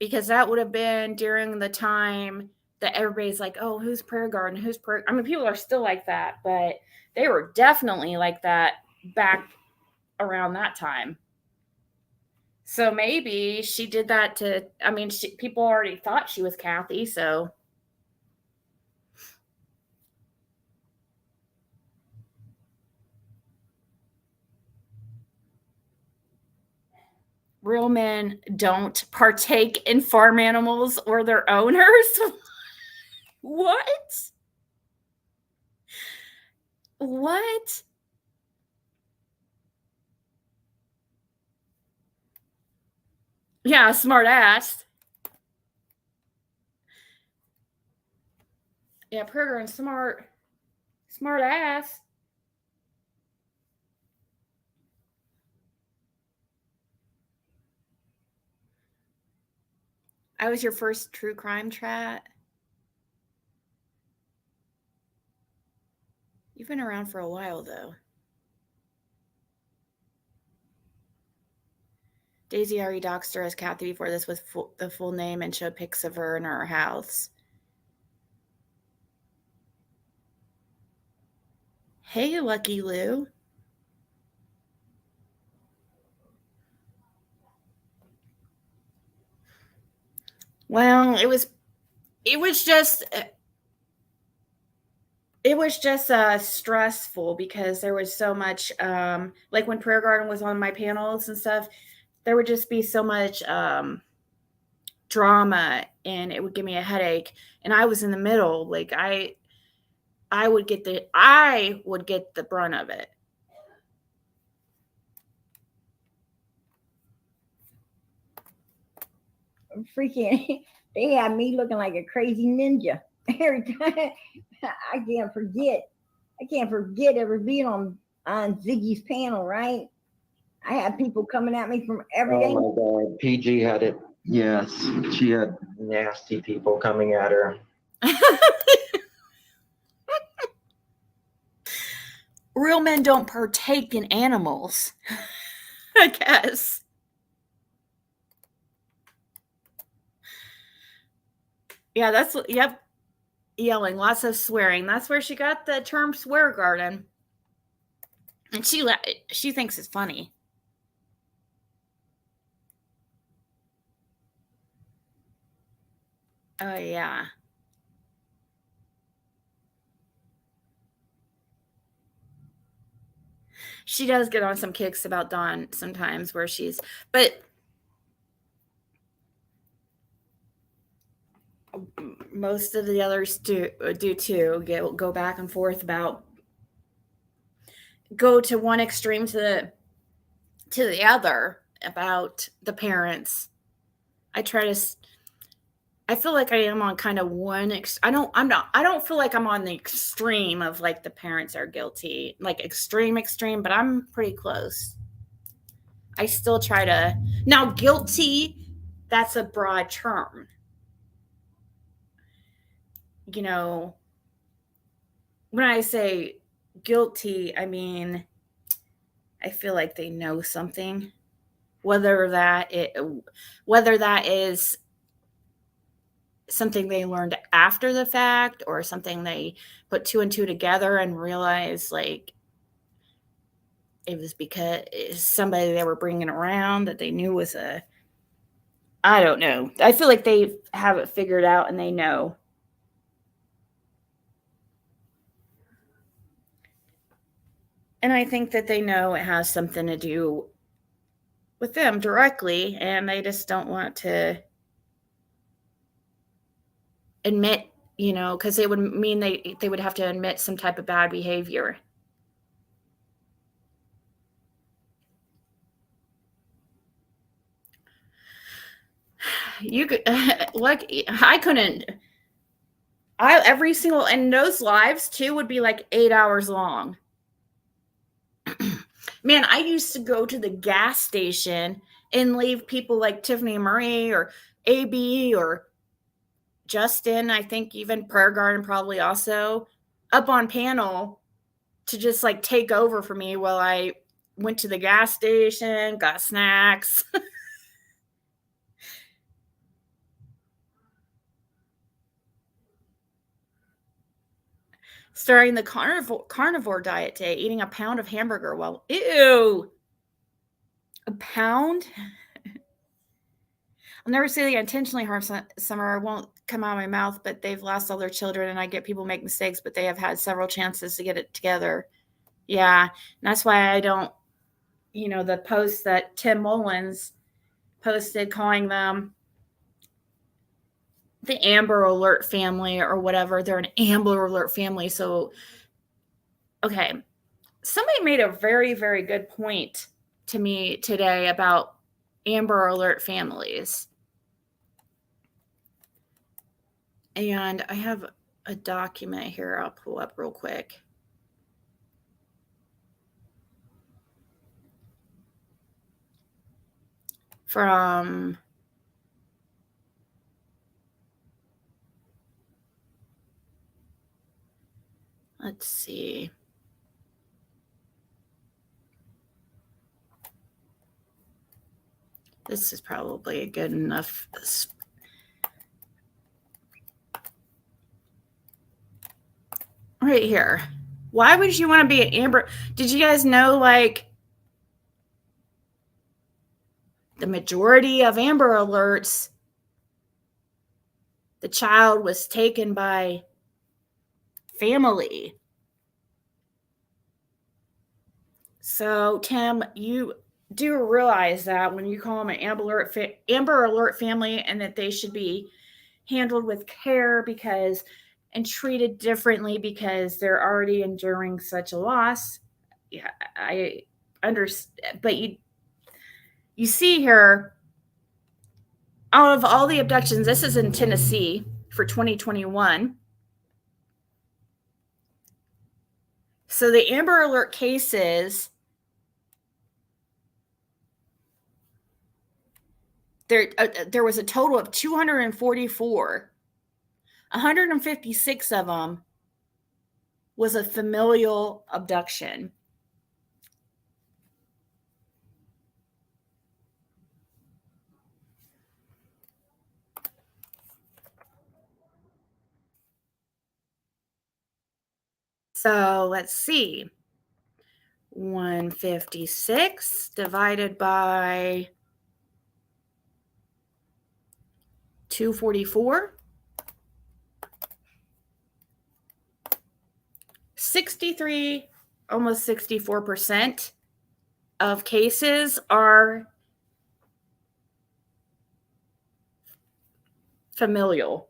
because that would have been during the time that everybody's like, oh, who's Prayer Garden? Who's Prayer? People are still like that, but they were definitely like that back around that time. So maybe she did that to, I mean, people already thought she was Kathy, so. Real men don't partake in farm animals or their owners. What? What? Yeah, smart ass. Yeah, Perger and smart ass. I was your first true crime chat. You've been around for a while, though. Daisy already doxed her as Kathy before this with the full name and showed pics of her in her house. Hey, Lucky Lou. Well, it was just stressful because there was so much like when Prayer Garden was on my panels and stuff, there would just be so much drama and it would give me a headache, and I was in the middle. Like I would get the brunt of it. Freaking, they had me looking like a crazy ninja every time. I can't forget ever being on Ziggy's panel, right? I had people coming at me from every Oh my God, PG had it. Yes, she had nasty people coming at her. Real men don't partake in animals, I guess. Yeah, yep. Yelling, lots of swearing. That's where she got the term swear garden. And she thinks it's funny. Oh, yeah. She does get on some kicks about Dawn sometimes where but most of the others do too. Go back and forth about, go to one extreme to the other about the parents. I feel like I am on kind of one. I don't feel like I'm on the extreme of like the parents are guilty, like extreme, but I'm pretty close. I still try to, now guilty, that's a broad term. You know, when I say guilty, I mean, I feel like they know something, whether that is something they learned after the fact or something they put two and two together and realize like it was because somebody they were bringing around that they knew was I don't know. I feel like they have it figured out and they know. And I think that they know it has something to do with them directly, and they just don't want to admit, because it would mean they would have to admit some type of bad behavior. You could like I couldn't. Every single, and those lives too would be like 8 hours long. Man, I used to go to the gas station and leave people like Tiffany Marie or AB or Justin, I think even Prayer Garden probably also, up on panel to just like take over for me while I went to the gas station, got snacks. Starting the carnivore diet day, eating a pound of hamburger while, ew, a pound? I'll never say they intentionally harm Summer. It won't come out of my mouth, but they've lost all their children, and I get people make mistakes, but they have had several chances to get it together. Yeah, and that's why I don't, the post that Tim Mullins posted calling them the Amber Alert family or whatever. They're an Amber Alert family. So, okay. Somebody made a very, very good point to me today about Amber Alert families. And I have a document here I'll pull up real quick. From let's see. This is probably a good enough. Right here. Why would you want to be an Amber? Did you guys know, like, the majority of Amber Alerts, the child was taken by family? So, Tim, you do realize that when you call them an Amber Alert family, and that they should be handled with care and treated differently because they're already enduring such a loss. Yeah, I understand, but you see here, out of all the abductions, this is in Tennessee for 2021. So the Amber Alert cases, there was a total of 244. 156 of them was a familial abduction. So let's see. 156 divided by 244. 63, almost 64% of cases are familial.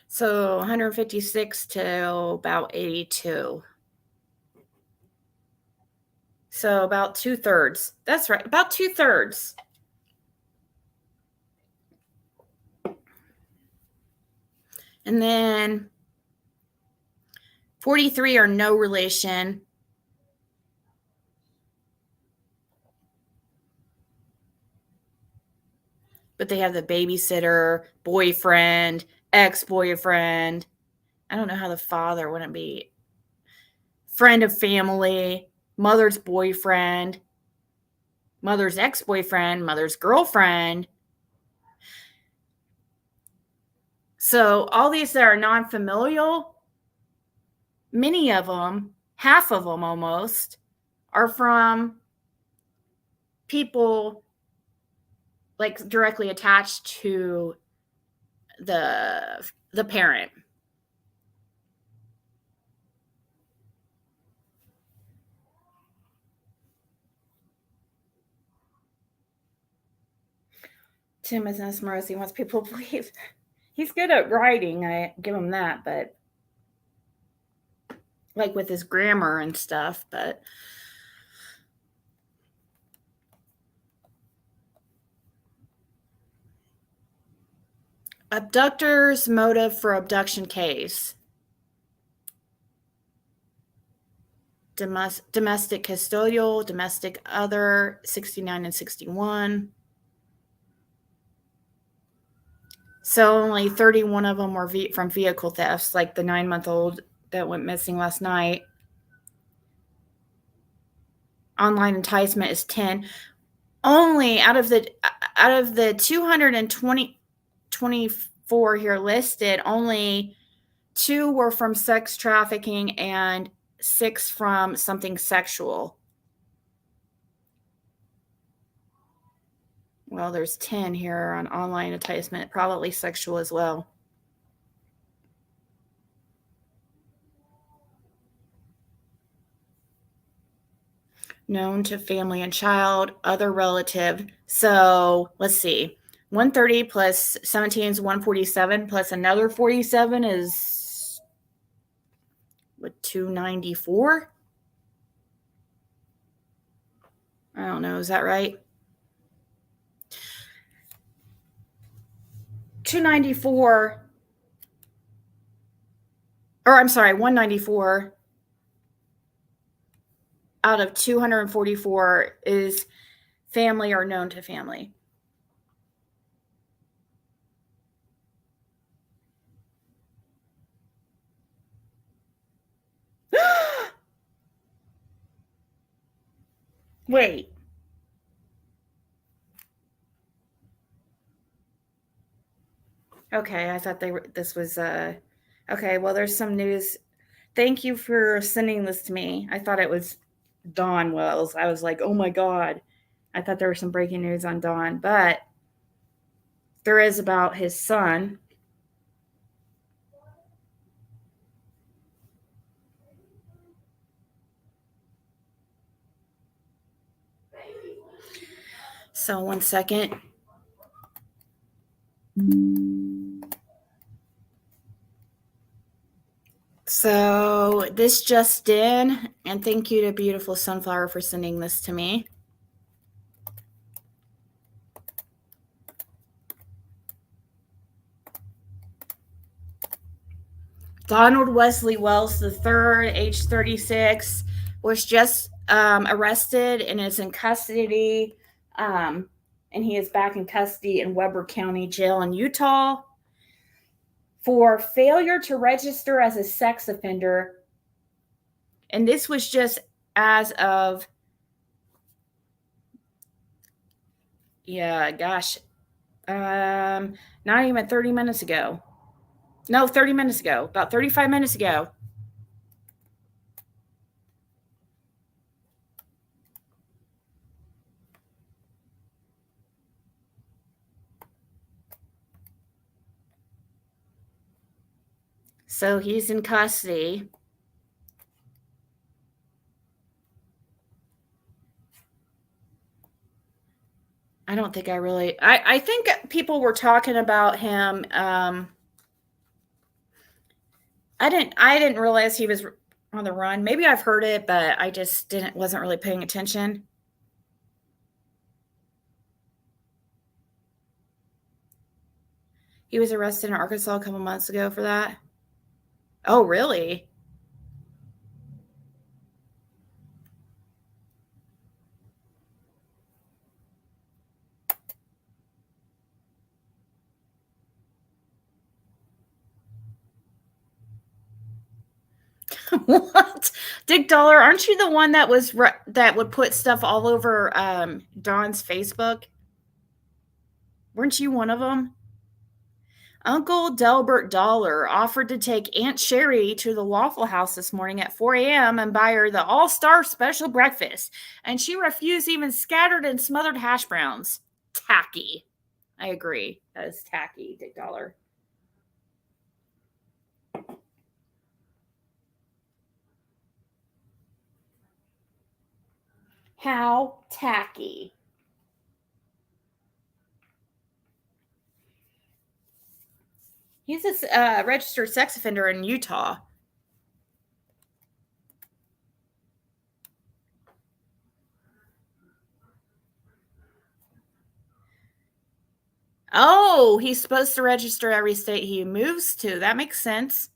So 156 to about 82. So about 2/3. That's right, about 2/3. And then 43 are no relation. But they have the babysitter, boyfriend, ex-boyfriend. I don't know how the father wouldn't be. Friend of family, mother's boyfriend, mother's ex-boyfriend, mother's girlfriend. So all these that are non-familial, many of them, half of them almost, are from people like directly attached to the parent. Tim is mesmerized. He wants people to believe. He's good at writing. I give him that, but like with his grammar and stuff, but abductor's motive for abduction case. Domestic custodial, domestic other, 69 and 61. So only 31 of them were from vehicle thefts, like the 9-month-old that went missing last night. Online enticement is 10. Only out of the 224 here listed, only 2 were from sex trafficking and 6 from something sexual. Well, there's 10 here on online enticement, probably sexual as well. Known to family and child, other relative. So let's see. 130 plus 17 is 147 plus another 47 is what, 294? I don't know. Is that right? 294. Or I'm sorry, 194 out of 244 is family or known to family. Wait. Okay, I thought this was okay, well there's some news. Thank you for sending this to me. I thought it was Dawn Wells. I was like, "Oh my god." I thought there was some breaking news on Dawn, but there is about his son. So, one second. So, this just in, and thank you to Beautiful Sunflower for sending this to me. Donald Wesley Wells III, age 36, was just arrested and is in custody. And he is back in custody in Weber County Jail in Utah for failure to register as a sex offender. And this was just as of, not even 30 minutes ago. No, 30 minutes ago, about 35 minutes ago. So he's in custody. I don't think I think people were talking about him. I didn't realize he was on the run. Maybe I've heard it, but I just wasn't really paying attention. He was arrested in Arkansas a couple months ago for that. Oh, really? What? Dick Dollar, aren't you the one that was that would put stuff all over Dawn's Facebook? Weren't you one of them? Uncle Delbert Dollar offered to take Aunt Sherry to the Waffle House this morning at 4 a.m. and buy her the all-star special breakfast, and she refused even scattered and smothered hash browns. Tacky. I agree. That is tacky, Dick Dollar. How tacky. He's a registered sex offender in Utah. Oh, he's supposed to register every state he moves to. That makes sense.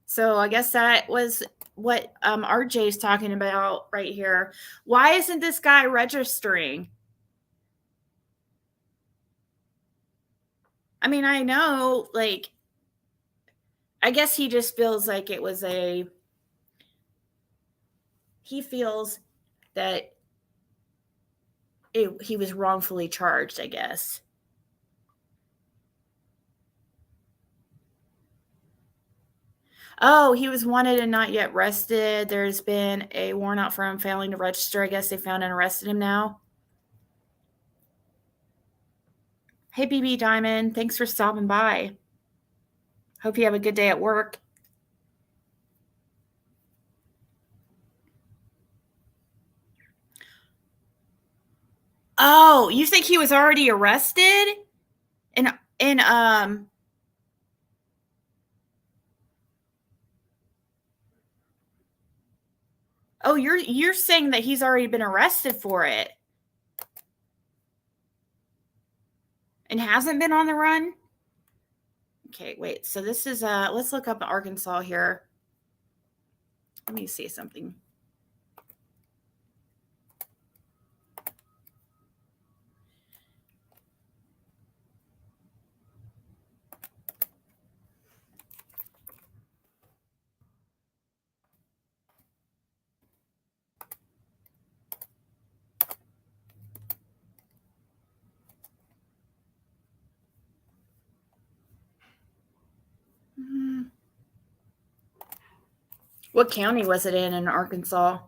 So I guess that was what RJ is talking about right here. Why isn't this guy registering? I mean, I know, like, I guess he just feels like it was he feels that he was wrongfully charged, I guess. Oh, he was wanted and not yet arrested. There's been a warrant out for him failing to register. I guess they found and arrested him now. Hey, BB Diamond. Thanks for stopping by. Hope you have a good day at work. Oh, you think he was already arrested? Oh, you're saying that he's already been arrested for it and hasn't been on the run? Okay, wait. So this is let's look up Arkansas here. Let me see something. What county was it in Arkansas?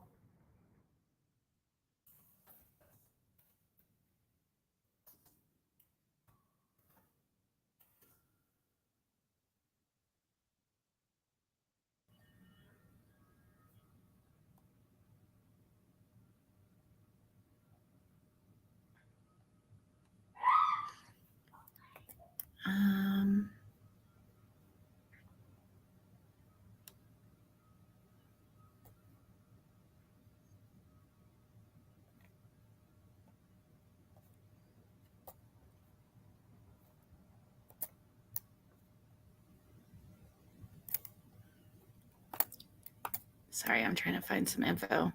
Sorry, I'm trying to find some info.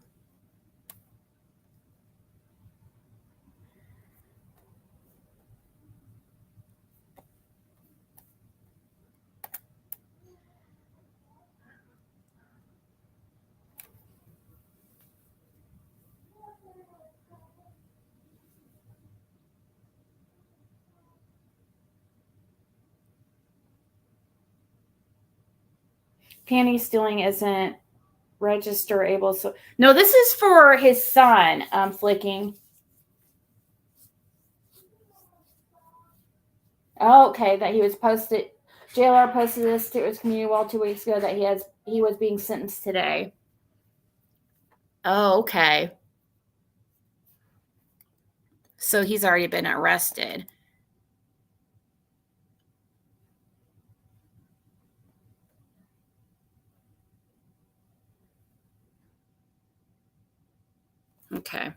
Panty stealing isn't register able. So no, this is for his son. Flicking. Oh, okay, that he was posted. JLR posted this to his community wall 2 weeks ago that he was being sentenced today. Oh, okay. So he's already been arrested. Okay.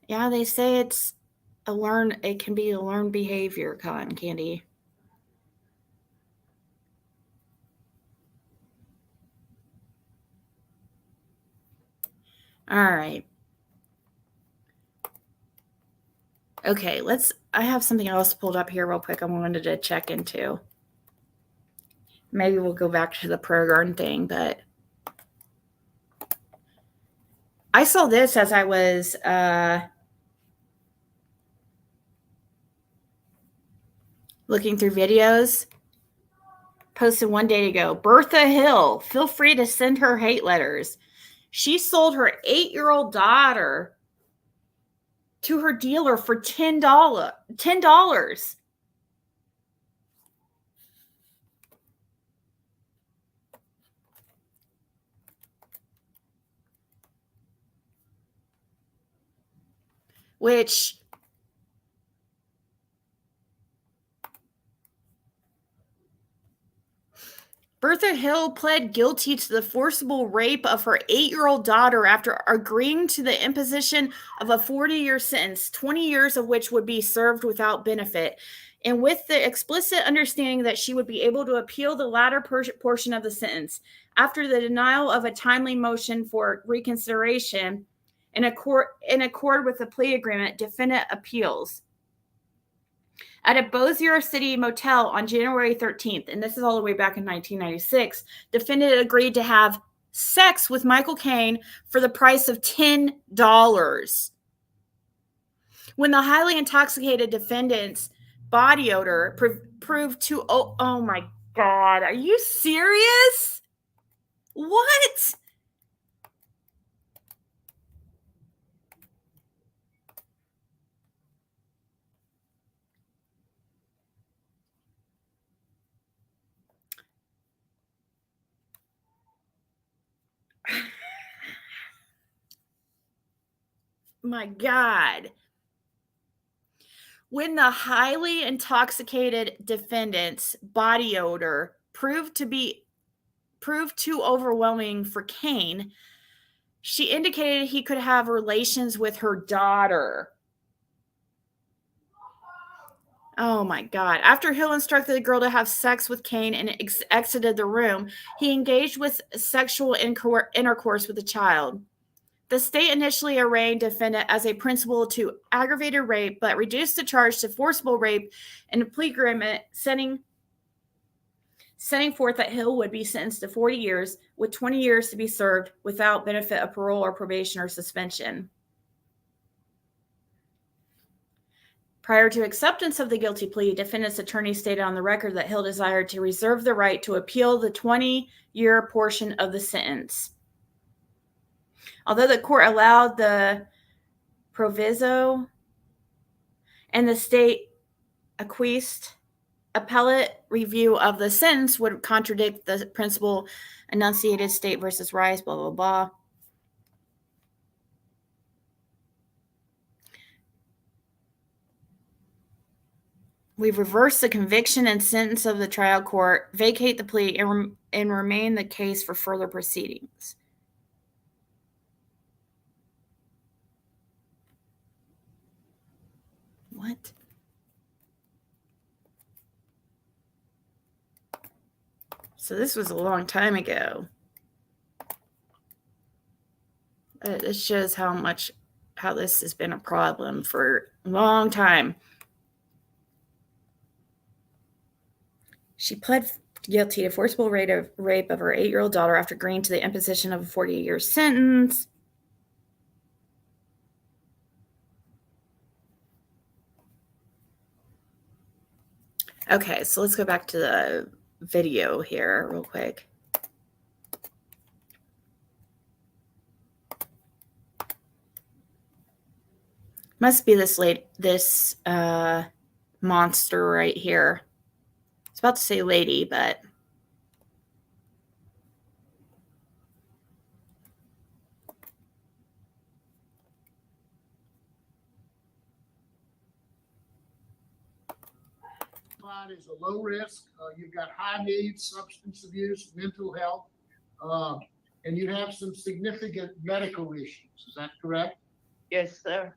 Yeah, they say it can be a learned behavior, cotton candy. All right. Okay, I have something else pulled up here real quick I wanted to check into. Maybe we'll go back to the pro-gun thing, but I saw this as I was looking through videos. Posted one day ago. Bertha Hill, feel free to send her hate letters. She sold her 8-year-old daughter to her dealer for $10. Which Bertha Hill pled guilty to the forcible rape of her 8-year-old daughter after agreeing to the imposition of a 40-year sentence, 20 years of which would be served without benefit, and with the explicit understanding that she would be able to appeal the latter portion of the sentence. After the denial of a timely motion for reconsideration, in accord with the plea agreement, defendant appeals. At a Bossier City motel on January 13th, and this is all the way back in 1996, defendant agreed to have sex with Michael Caine for the price of $10. When the highly intoxicated defendant's body odor proved to, oh my God, are you serious? What? My God. When the highly intoxicated defendant's body odor proved too overwhelming for Caine, she indicated he could have relations with her daughter. Oh my God. After Hill instructed the girl to have sex with Caine and exited the room, he engaged with sexual intercourse with the child. The state initially arraigned defendant as a principal to aggravated rape, but reduced the charge to forcible rape in a plea agreement, setting forth that Hill would be sentenced to 40 years, with 20 years to be served without benefit of parole or probation or suspension. Prior to acceptance of the guilty plea, defendant's attorney stated on the record that Hill desired to reserve the right to appeal the 20-year portion of the sentence. Although the court allowed the proviso and the state acquiesced, appellate review of the sentence would contradict the principle enunciated State versus Rice, blah, blah, blah. We reverse the conviction and sentence of the trial court, vacate the plea, and remain the case for further proceedings. What? So this was a long time ago. It shows how this has been a problem for a long time. She pled guilty to forcible rape of her 8-year-old daughter after agreeing to the imposition of a 40-year sentence. Okay, so let's go back to the video here real quick. Must be this monster right here. I was about to say lady, but is a low risk. You've got high needs, substance abuse, mental health, and you have some significant medical issues. Is that correct? Yes, sir.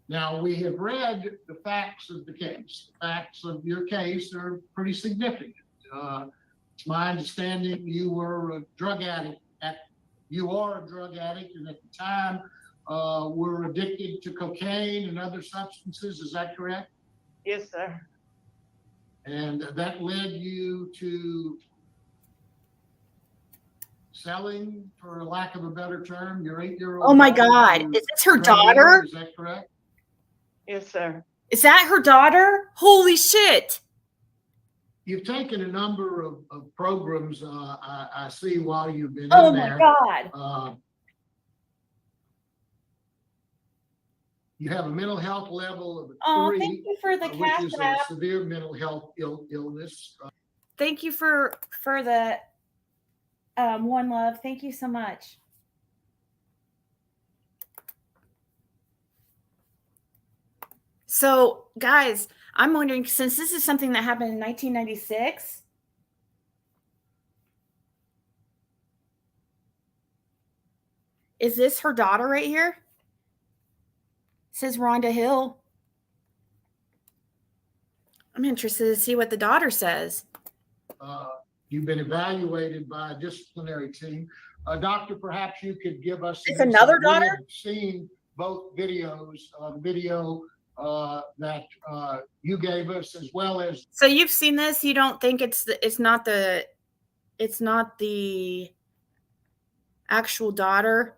Now, we have read the facts of the case. The facts of your case are pretty significant. It's my understanding you were a drug addict. You are a drug addict, and at the time were addicted to cocaine and other substances. Is that correct? Yes, sir. And that led you to selling, for lack of a better term, your 8-year-old. Oh my God. Is this her daughter? Is that correct? Yes, sir. Is that her daughter? Holy shit. You've taken a number of programs, I see, while you've been Oh in my there. God. You have a mental health level of 3, thank you for the cash which is app. a severe mental health illness. Thank you for the one love. Thank you so much. So, guys, I'm wondering, since this is something that happened in 1996, is this her daughter right here? It says Rhonda Hill. I'm interested to see what the daughter says. You've been evaluated by a disciplinary team. Doctor, perhaps you could give us. It's another daughter? We have seen both videos, video that you gave us, as well as. So you've seen this. You don't think it's not the actual daughter.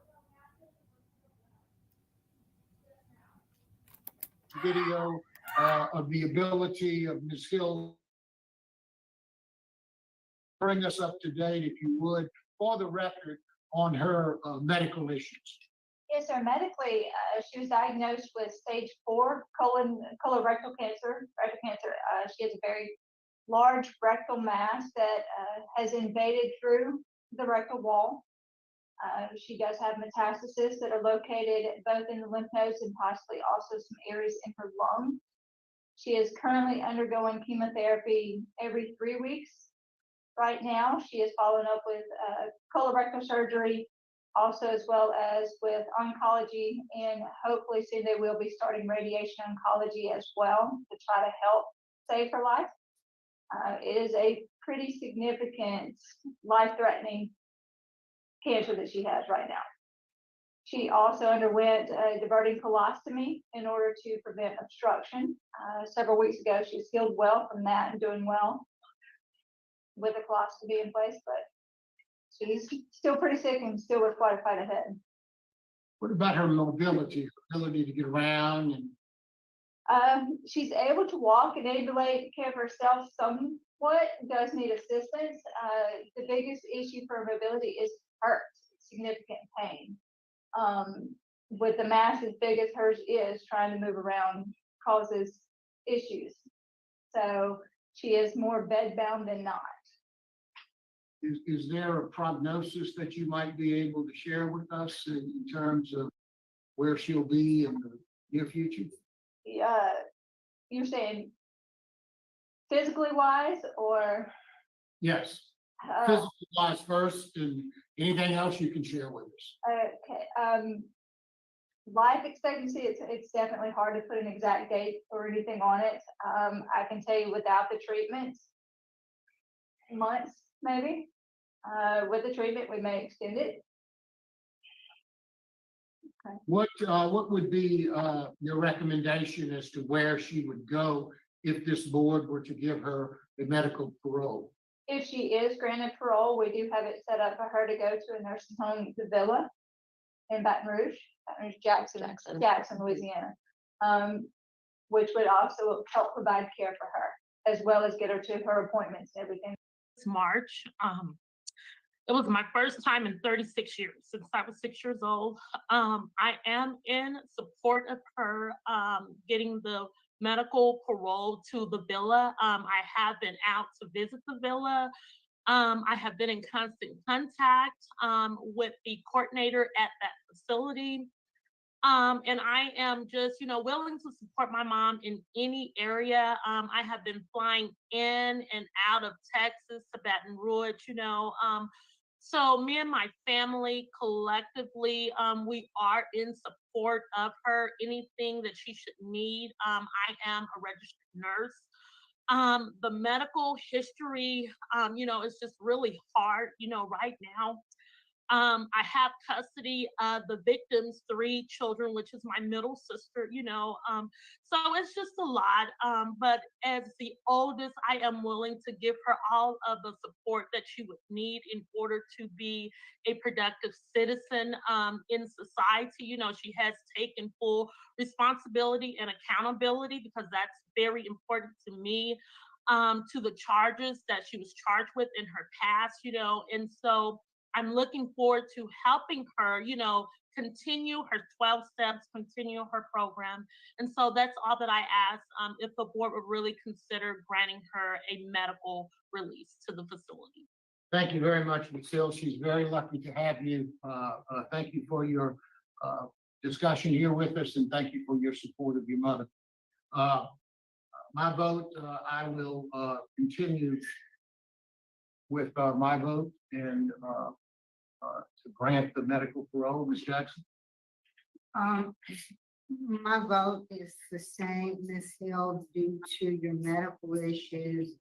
Video of the ability of Ms. Hill. Bring us up to date, if you would, for the record, on her medical issues. Yes, sir. Medically, she was diagnosed with stage 4 colorectal cancer, rectal cancer. She has a very large rectal mass that has invaded through the rectal wall. She does have metastases that are located both in the lymph nodes and possibly also some areas in her lung. She is currently undergoing chemotherapy every 3 weeks. Right now, she is following up with colorectal surgery, also as well as with oncology, and hopefully soon they will be starting radiation oncology as well to try to help save her life. It is a pretty significant, life-threatening cancer that she has right now. She also underwent a diverting colostomy in order to prevent obstruction. Several weeks ago, she's healed well from that and doing well with a colostomy in place, but she's still pretty sick and still with quite a fight ahead. What about her mobility, her ability to get around? And she's able to walk and ambulate, care for herself somewhat, does need assistance. The biggest issue for mobility is hurt, significant pain. With the mass as big as hers is, trying to move around causes issues. So she is more bedbound than not. Is there a prognosis that you might be able to share with us in terms of where she'll be in the near future? You're saying physically wise, or? Yes, physically wise first, and anything else you can share with us. Okay. Life expectancy, it's definitely hard to put an exact date or anything on it. I can tell you without the treatment, months maybe. With the treatment, we may extend it. Okay. What would be your recommendation as to where she would go if this board were to give her a medical parole? If she is granted parole, we do have it set up for her to go to a nursing home, the Villa in Baton Rouge, Jackson, Louisiana, which would also help provide care for her, as well as get her to her appointments and everything. It's March. It was my first time in 36 years, since I was 6 years old. I am in support of her getting the medical parole to the Villa. I have been out to visit the Villa. I have been in constant contact with the coordinator at that facility. And I am just, willing to support my mom in any area. I have been flying in and out of Texas to Baton Rouge, so me and my family collectively, we are in support of her. Anything that she should need. I am a registered nurse. The medical history, is just really hard, right now. I have custody of the victim's 3 children, which is my middle sister, so it's just a lot. But as the oldest, I am willing to give her all of the support that she would need in order to be a productive citizen in society. She has taken full responsibility and accountability, because that's very important to me, to the charges that she was charged with in her past, and so I'm looking forward to helping her, continue her 12 steps, continue her program. And so that's all that I ask, if the board would really consider granting her a medical release to the facility. Thank you very much, Ms. Hill. She's very lucky to have you. Thank you for your discussion here with us, and thank you for your support of your mother. My vote, I will continue with my vote and to grant the medical parole. Ms. Jackson? My vote is the same, Ms. Hill, due to your medical issues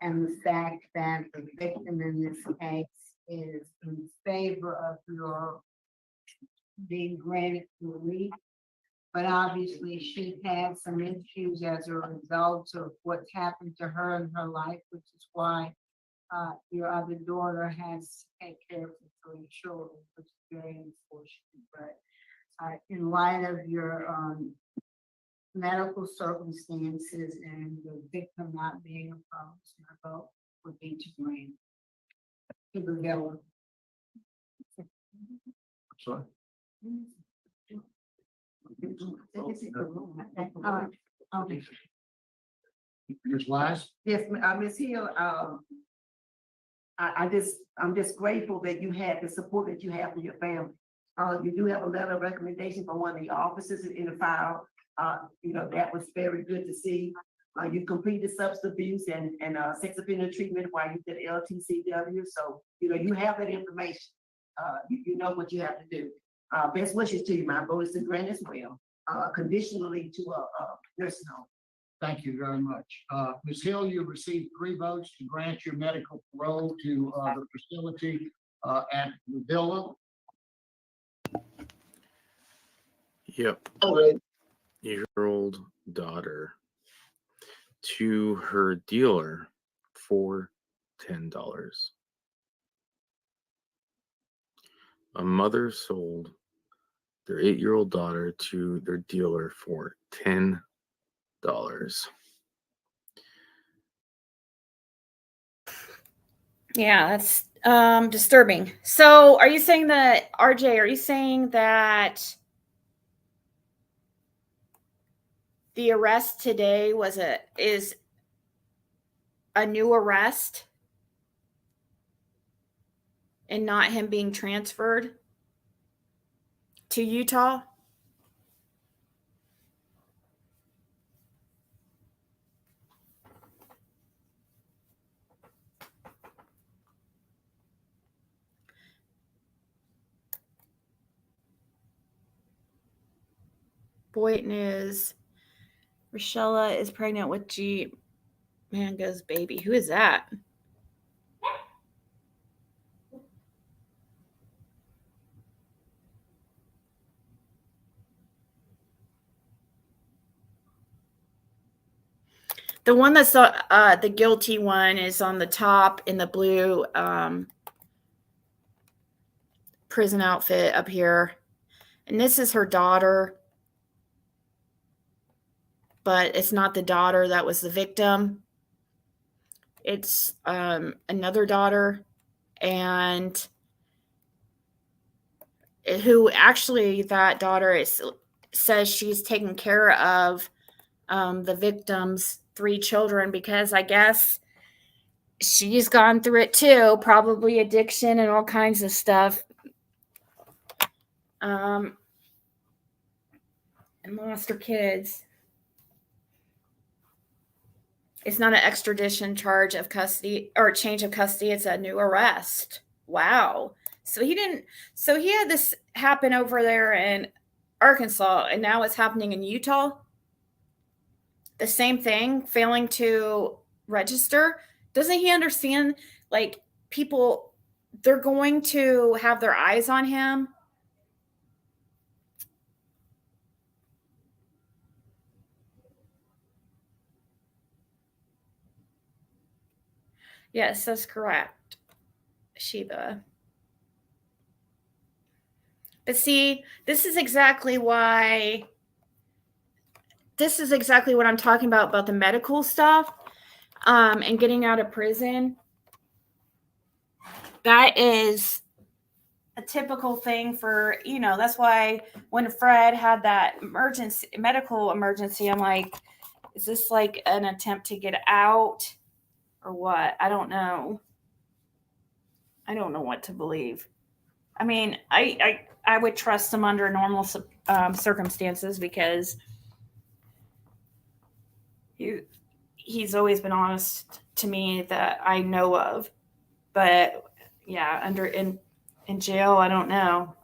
and the fact that the victim in this case is in favor of your being granted relief. But obviously she had some issues as a result of what's happened to her in her life, which is why your other daughter has to take care of the 3 children, which is very unfortunate. But in light of your medical circumstances and the victim not being opposed, my vote would be to grant. To the Villa. Sorry. Okay. Ms. Wise? Yes, Ms. Hill, I'm just grateful that you had the support that you have for your family. You do have a letter of recommendation from one of the officers in the file. That was very good to see. You completed substance abuse and sex offender treatment while you did LTCW. So, you have that information. You know what you have to do. Best wishes to you. My vote is to grant as well, conditionally to a nursing home. Thank you very much. Ms. Hill, you received 3 votes to grant your medical parole to the facility at the Villa. Yep. 8-year-old daughter to her dealer for $10. A mother sold their 8-year-old daughter to their dealer for $10. Yeah, that's disturbing. So are you saying that, RJ, are you saying that the arrest today is a new arrest and not him being transferred to Utah? Boynton is Rochella is pregnant with G Mango's baby. Who is that? The one that's the guilty one is on the top in the blue prison outfit up here. And this is her daughter. But it's not the daughter that was the victim. It's another daughter. And who actually that daughter says she's taking care of the victim's 3 children because I guess she's gone through it too, probably addiction and all kinds of stuff. And lost her kids. It's not an extradition charge of custody or change of custody. It's a new arrest. Wow. So he had this happen over there in Arkansas and now it's happening in Utah. The same thing, failing to register. Doesn't he understand, like, people, they're going to have their eyes on him? Yes, that's correct, Sheba. But see, this is exactly what I'm talking about the medical stuff and getting out of prison. That is a typical thing for, that's why when Fred had that medical emergency, I'm like, is this like an attempt to get out or what? I don't know. I don't know what to believe. I mean, I would trust him under normal circumstances because he's always been honest to me that I know of. But yeah, in jail, I don't know.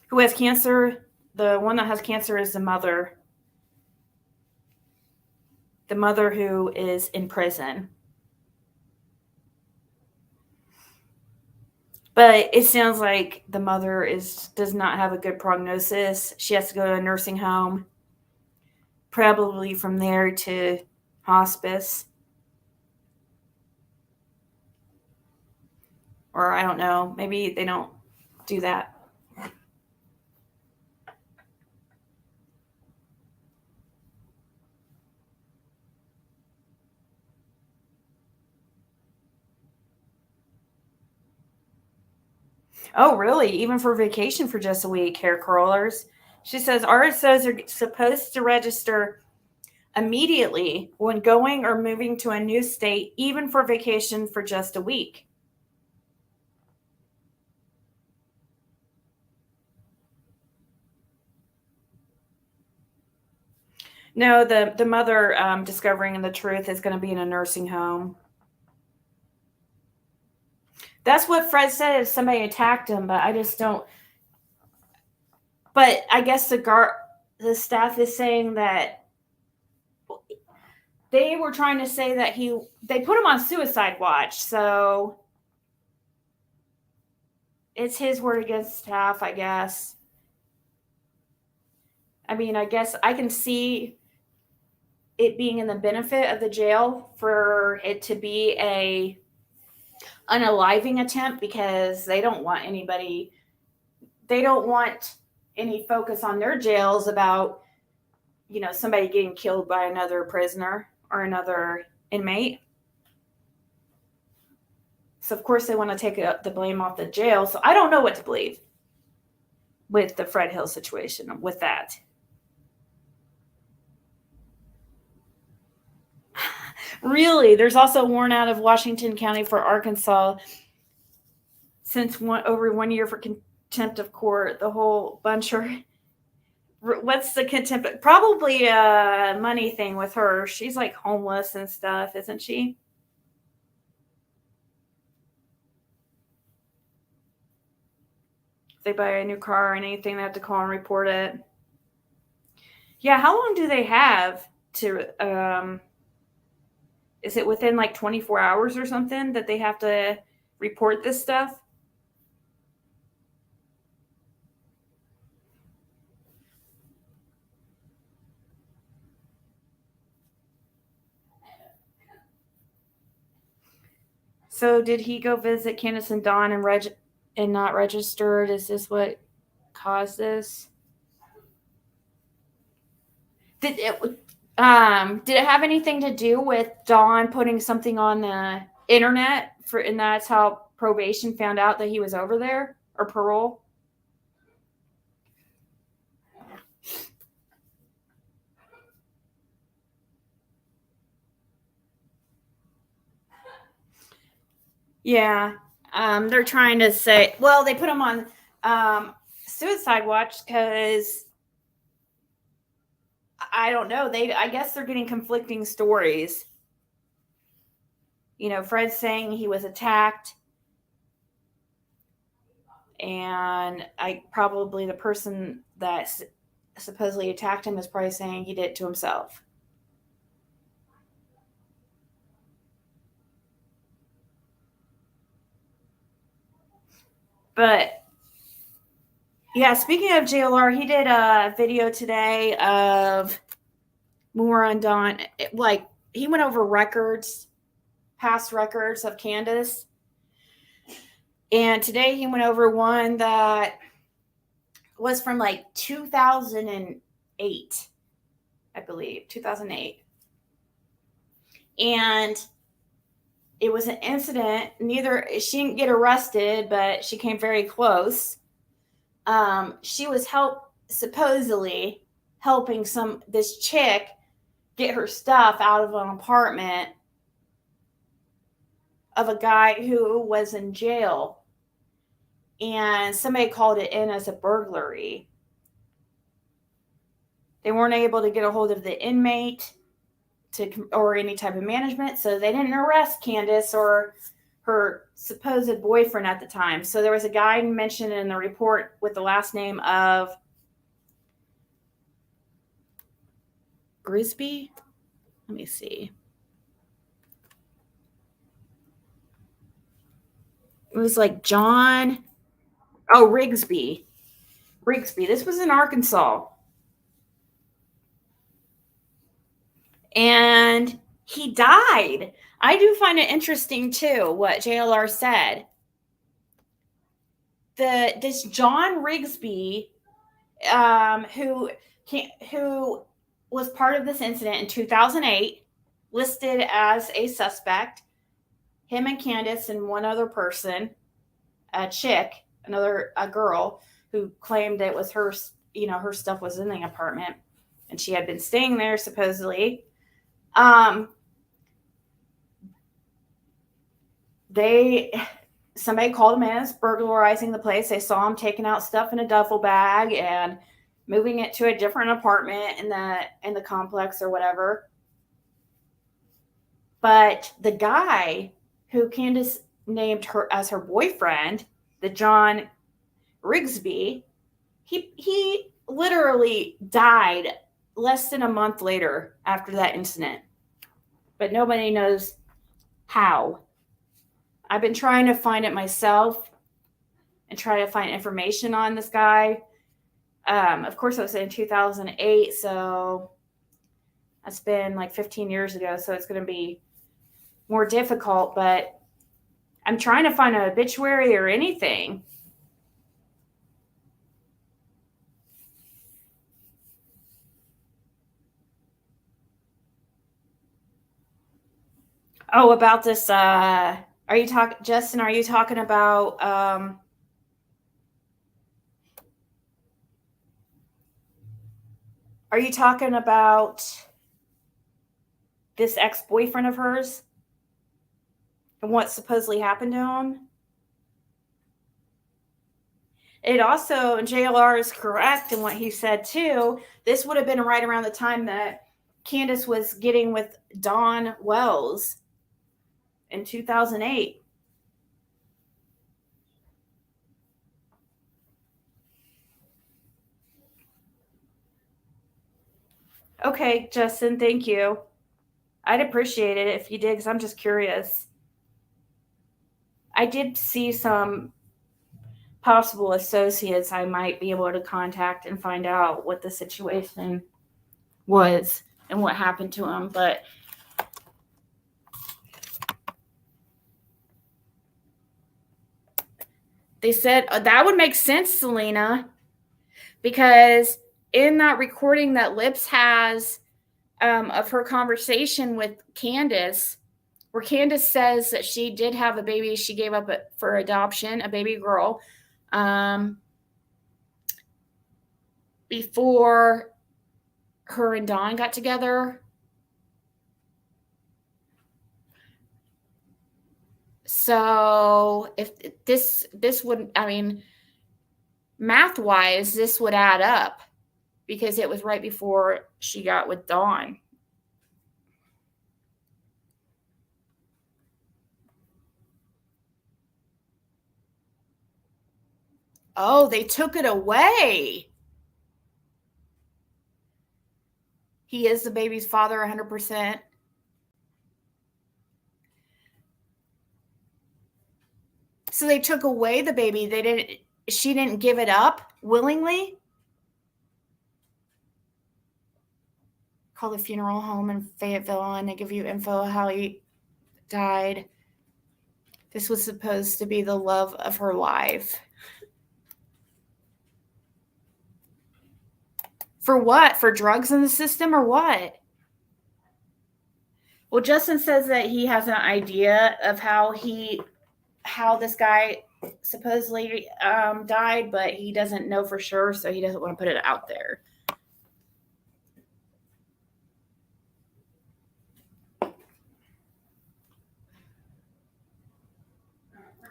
Who has cancer? The one that has cancer is the mother. The mother who is in prison. But it sounds like the mother does not have a good prognosis. She has to go to a nursing home. Probably from there to hospice. Or I don't know, maybe they don't do that. Oh, really? Even for vacation for just a week, hair curlers. She says RSOs are supposed to register immediately when going or moving to a new state, even for vacation for just a week. No, the mother discovering the truth is going to be in a nursing home. That's what Fred said if somebody attacked him, but I just don't. But I guess the staff is saying that they were trying to say that they put him on suicide watch, so it's his word against staff, I guess. I mean, I guess I can see it being in the benefit of the jail for it to be a unaliving attempt, because they don't want any focus on their jails about, somebody getting killed by another prisoner or another inmate. So of course they want to take the blame off the jail. So I don't know what to believe with the Fred Hill situation with that. Really, there's also a warrant out of Washington County for Arkansas since over 1 year for contempt of court. The whole bunch are. What's the contempt? Probably a money thing with her. She's like homeless and stuff, isn't she? If they buy a new car or anything, they have to call and report it. Yeah, how long do they have to? Is it within like 24 hours or something that they have to report this stuff? So did he go visit Candace and Dawn and not registered? Is this what caused this? Did it have anything to do with Dawn putting something on the internet and that's how probation found out that he was over there, or parole? Yeah. They're trying to say, well, they put him on suicide watch because I don't know. I guess they're getting conflicting stories. Fred's saying he was attacked, and probably the person that supposedly attacked him is probably saying he did it to himself. But yeah, speaking of JLR, he did a video today of more on Dawn. Like, he went over past records of Candace. And today he went over one that was from like 2008, I believe, 2008. And it was an incident. She didn't get arrested, but she came very close. She was supposedly helping this chick get her stuff out of an apartment of a guy who was in jail, and somebody called it in as a burglary. They weren't able to get a hold of the inmate or any type of management, so they didn't arrest Candace or her supposed boyfriend at the time. So there was a guy mentioned in the report with the last name of Grisby. Let me see. It was like John. Oh, Rigsby. This was in Arkansas. And he died. I do find it interesting, too, what JLR said. this John Rigsby, who was part of this incident in 2008, listed as a suspect. Him and Candace and one other person, a chick, a girl, who claimed it was her, her stuff was in the apartment and she had been staying there supposedly. Somebody called him in as burglarizing the place. They saw him taking out stuff in a duffel bag and moving it to a different apartment in the complex or whatever. But the guy who Candace named her as her boyfriend, the John Rigsby, he literally died less than a month later after that incident. But nobody knows how. I've been trying to find it myself and try to find information on this guy. Of course, it was in 2008, so that's been like 15 years ago, so it's going to be more difficult, but I'm trying to find an obituary or anything. Oh, about this, Justin, are you talking about, this ex-boyfriend of hers and what supposedly happened to him? It also, and JLR is correct in what he said too, this would have been right around the time that Candace was getting with Don Wells in 2008. Okay, Justin, thank you. I'd appreciate it if you did, because I'm just curious. I did see some possible associates I might be able to contact and find out what the situation was and what happened to him, but they said that would make sense, Selena, because in that recording that Lips has of her conversation with Candace, where Candace says that she did have a baby she gave up for adoption, a baby girl, before her and Don got together. So if this would, I mean, math-wise, this would add up because it was right before she got with Don. Oh, they took it away. He is the baby's father 100%. So they took away the baby. She didn't give it up willingly. Call the funeral home in Fayetteville and they give you info how he died. This was supposed to be the love of her life. For what? For drugs in the system or what? Well, Justin says that he has an idea of how this guy supposedly died, but he doesn't know for sure, so he doesn't want to put it out there.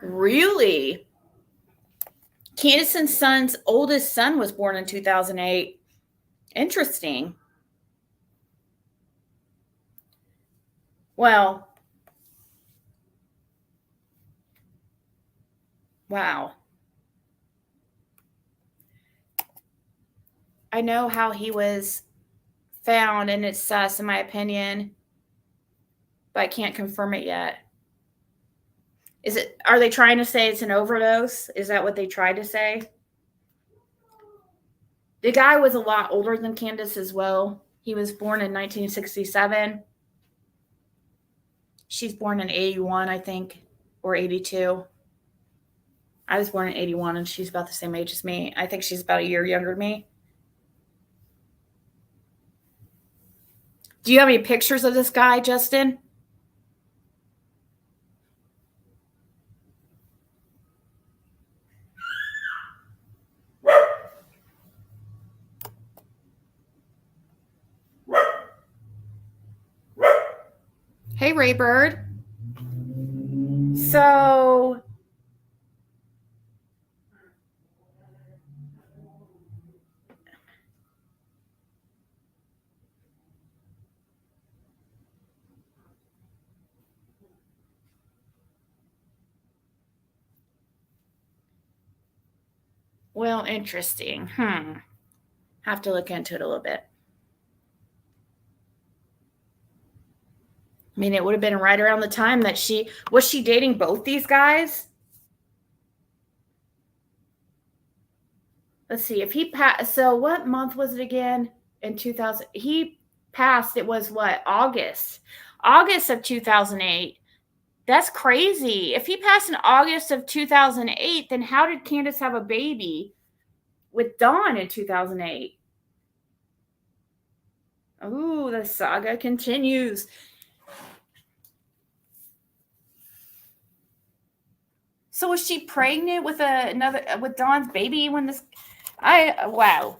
Really? Candace's son's oldest son was born in 2008. Interesting. Well, wow. I know how he was found, and it's sus in my opinion, but I can't confirm it yet. Are they trying to say it's an overdose? Is that what they tried to say? The guy was a lot older than Candace as well. He was born in 1967. She's born in 81, I think, or 82. I was born in 81 and she's about the same age as me. I think she's about a year younger than me. Do you have any pictures of this guy, Justin? Hey, Raybird. So, well, interesting. Have to look into it a little bit. I mean, it would have been right around the time that was she dating both these guys? Let's see if he passed. So what month was it again? In 2000, he passed. It was what? August of 2008. That's crazy. If he passed in August of 2008, then how did Candace have a baby with Dawn in 2008? Ooh, the saga continues. So was she pregnant with with Dawn's baby when this? Wow.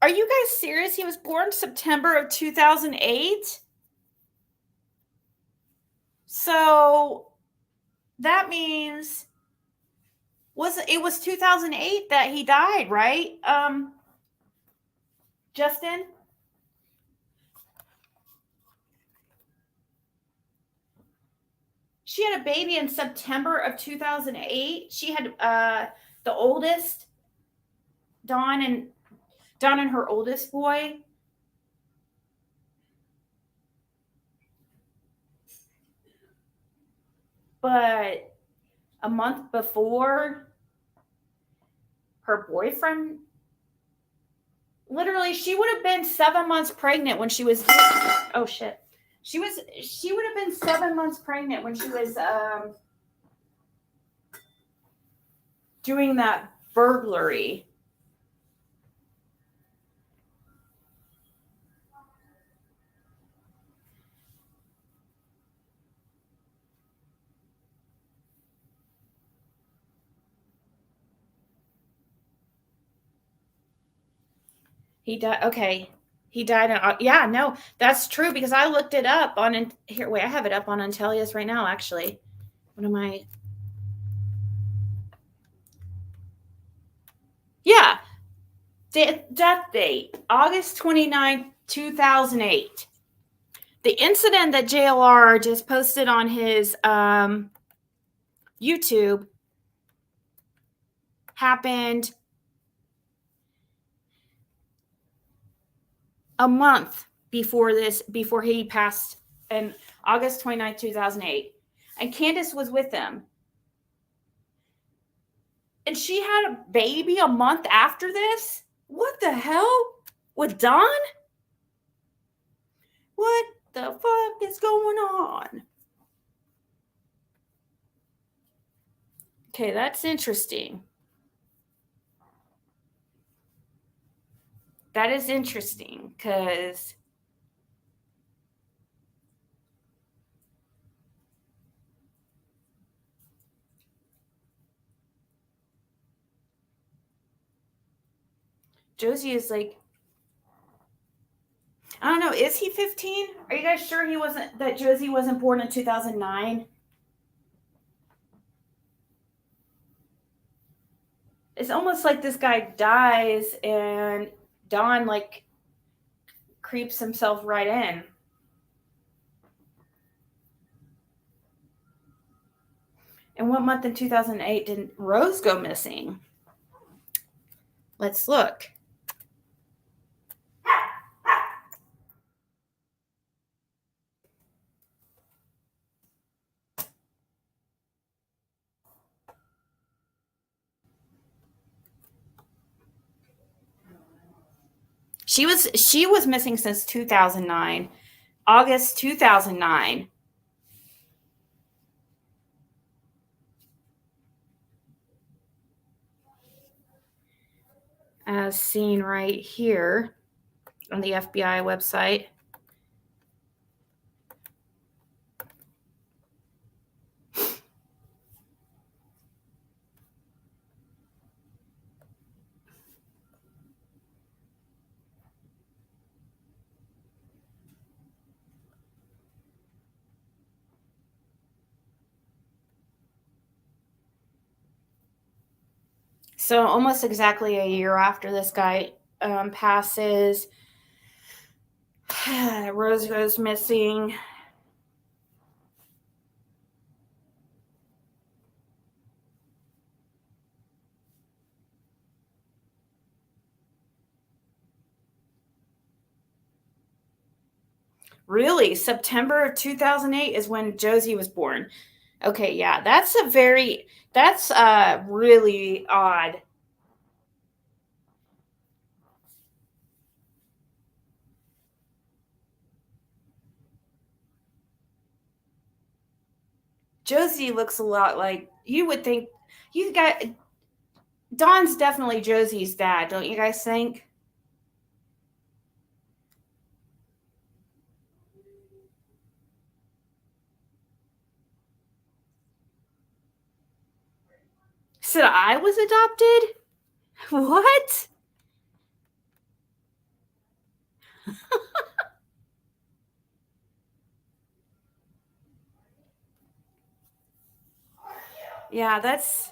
Are you guys serious? He was born September of 2008? So that means it was 2008 that he died, right? Justin? She had a baby in September of 2008. She had the oldest, Dawn and her oldest boy. But a month before, her boyfriend, literally, she would have been 7 months pregnant when she was. Oh shit! She would have been 7 months pregnant when she was doing that burglary. He died. Okay. He died in, yeah, no, that's true because I looked it up on here. Wait, I have it up on Intellius right now, actually. What am I? Yeah. Death date, August 29th, 2008. The incident that JLR just posted on his YouTube happened a month before he passed in August 29th, 2008. And Candace was with him. And she had a baby a month after this? What the hell? With Dawn? What the fuck is going on? Okay, that's interesting. That is interesting because Josie is like, I don't know, is he 15? Are you guys sure that Josie wasn't born in 2009? It's almost like this guy dies and Don like creeps himself right in. And what month in 2008 did Rose go missing? Let's look. She was missing since 2009, August 2009. As seen right here on the FBI website. So almost exactly a year after this guy passes, Rose goes missing. Really, September of 2008 is when Josie was born. Okay, yeah, that's really odd. Josie looks a lot like you would think. You got Don's definitely Josie's dad, don't you guys think? Said I was adopted? What? Yeah, that's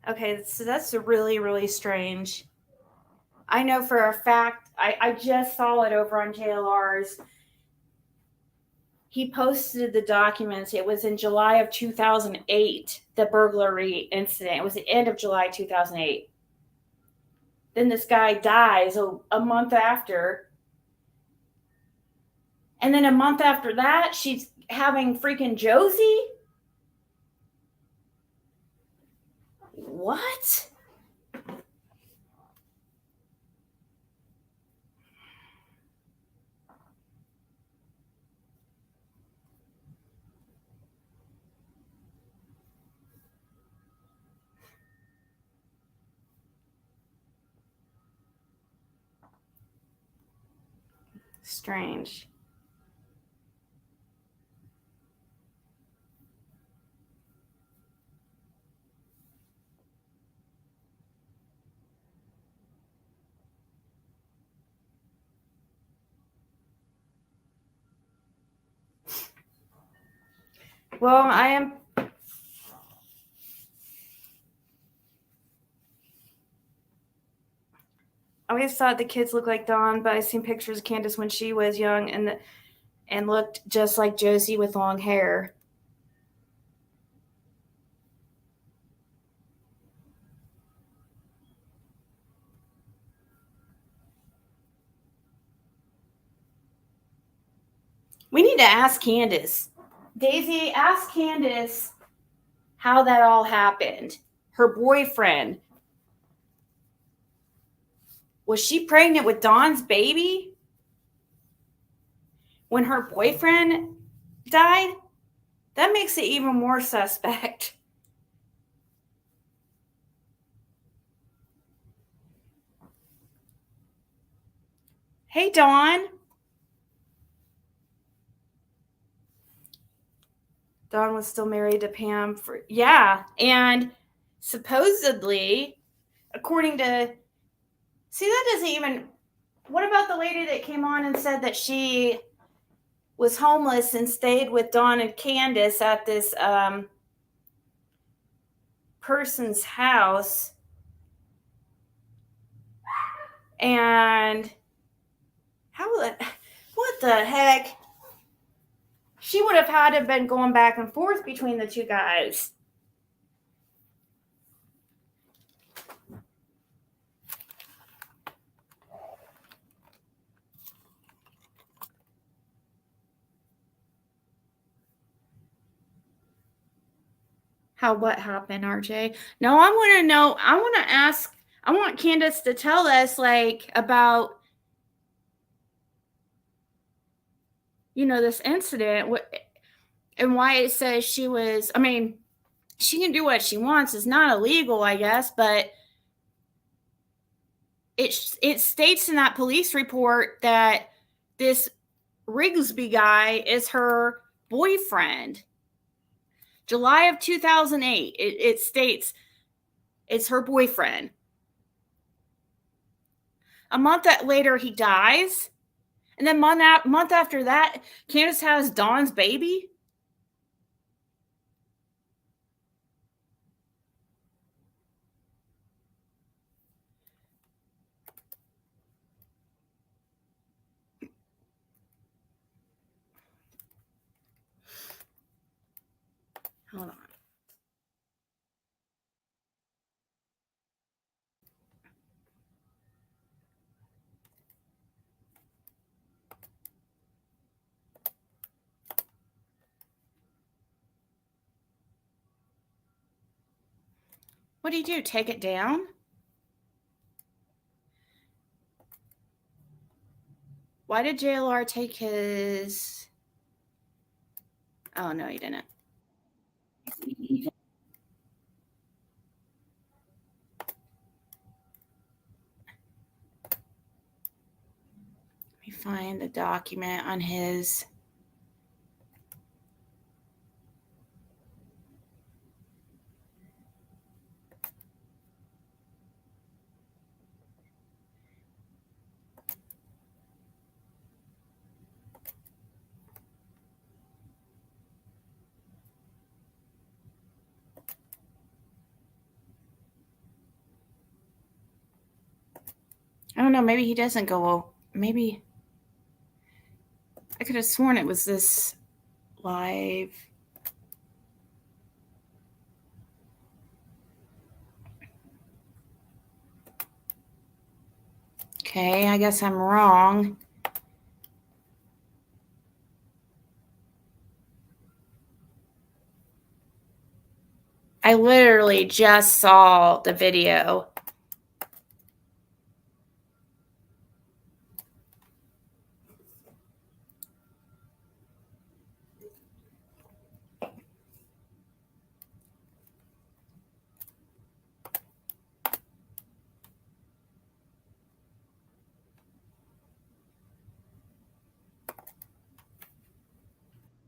okay. So that's really, really strange. I know for a fact, I just saw it over on JLR's. He posted the documents. It was in July of 2008, the burglary incident. It was the end of July 2008. Then this guy dies a month after. And then a month after that, she's having freaking Josie? What? Strange. Well, I always thought the kids looked like Dawn, but I've seen pictures of Candace when she was young and looked just like Josie with long hair. We need to ask Candace. Daisy, ask Candace how that all happened. Her boyfriend. Was she pregnant with Dawn's baby? When her boyfriend died? That makes it even more suspect. Hey, Dawn. Dawn was still married to Pam for, yeah. And supposedly, according to, see, that doesn't even, what about the lady that came on and said that she was homeless and stayed with Dawn and Candace at this person's house? And what the heck? She would have had to have been going back and forth between the two guys. How what happened, RJ? No, I want to know. I want to ask. I want Candace to tell us like about this incident and why it says she was. I mean, she can do what she wants. It's not illegal, I guess, but it states in that police report that this Rigsby guy is her boyfriend. July of 2008. It states it's her boyfriend. A month later, he dies. And then month after that, Candace has Dawn's baby. Hold on. What do you do? Take it down? Why did JLR take his... Oh, no, he didn't. Let me find the document on his... I don't know. Maybe he doesn't go. Maybe I could have sworn it was this live. Okay, I guess I'm wrong. I literally just saw the video.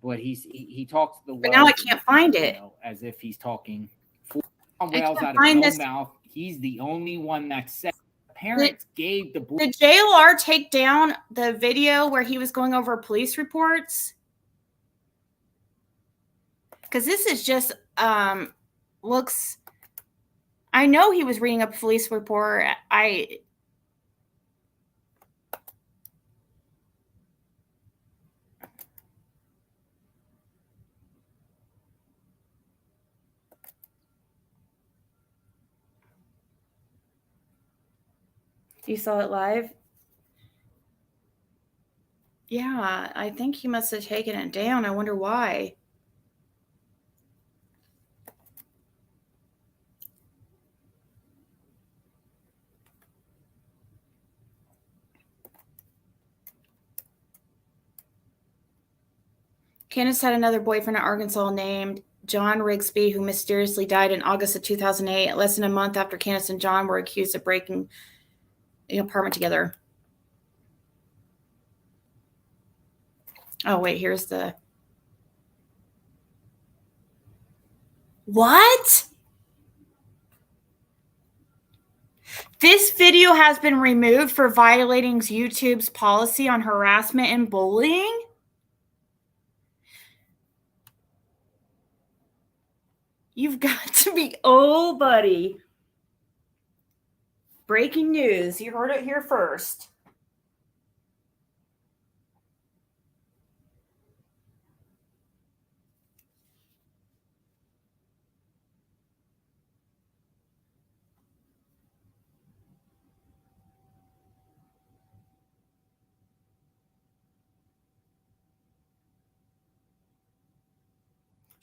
But he talks to the But now I whales can't find it. as if he's talking four I whales can't out of find no this. mouth. He's the only one that said parents gave the Did JLR take down the video where he was going over police reports? Because this is just looks. I know he was reading a police report. You saw it live? Yeah, I think he must have taken it down. I wonder why. Candace had another boyfriend in Arkansas named John Rigsby, who mysteriously died in August of 2008, less than a month after Candace and John were accused of breaking an apartment together. Oh, wait, here's the... What? This video has been removed for violating YouTube's policy on harassment and bullying? You've got to be... Oh, buddy. Breaking news. You heard it here first.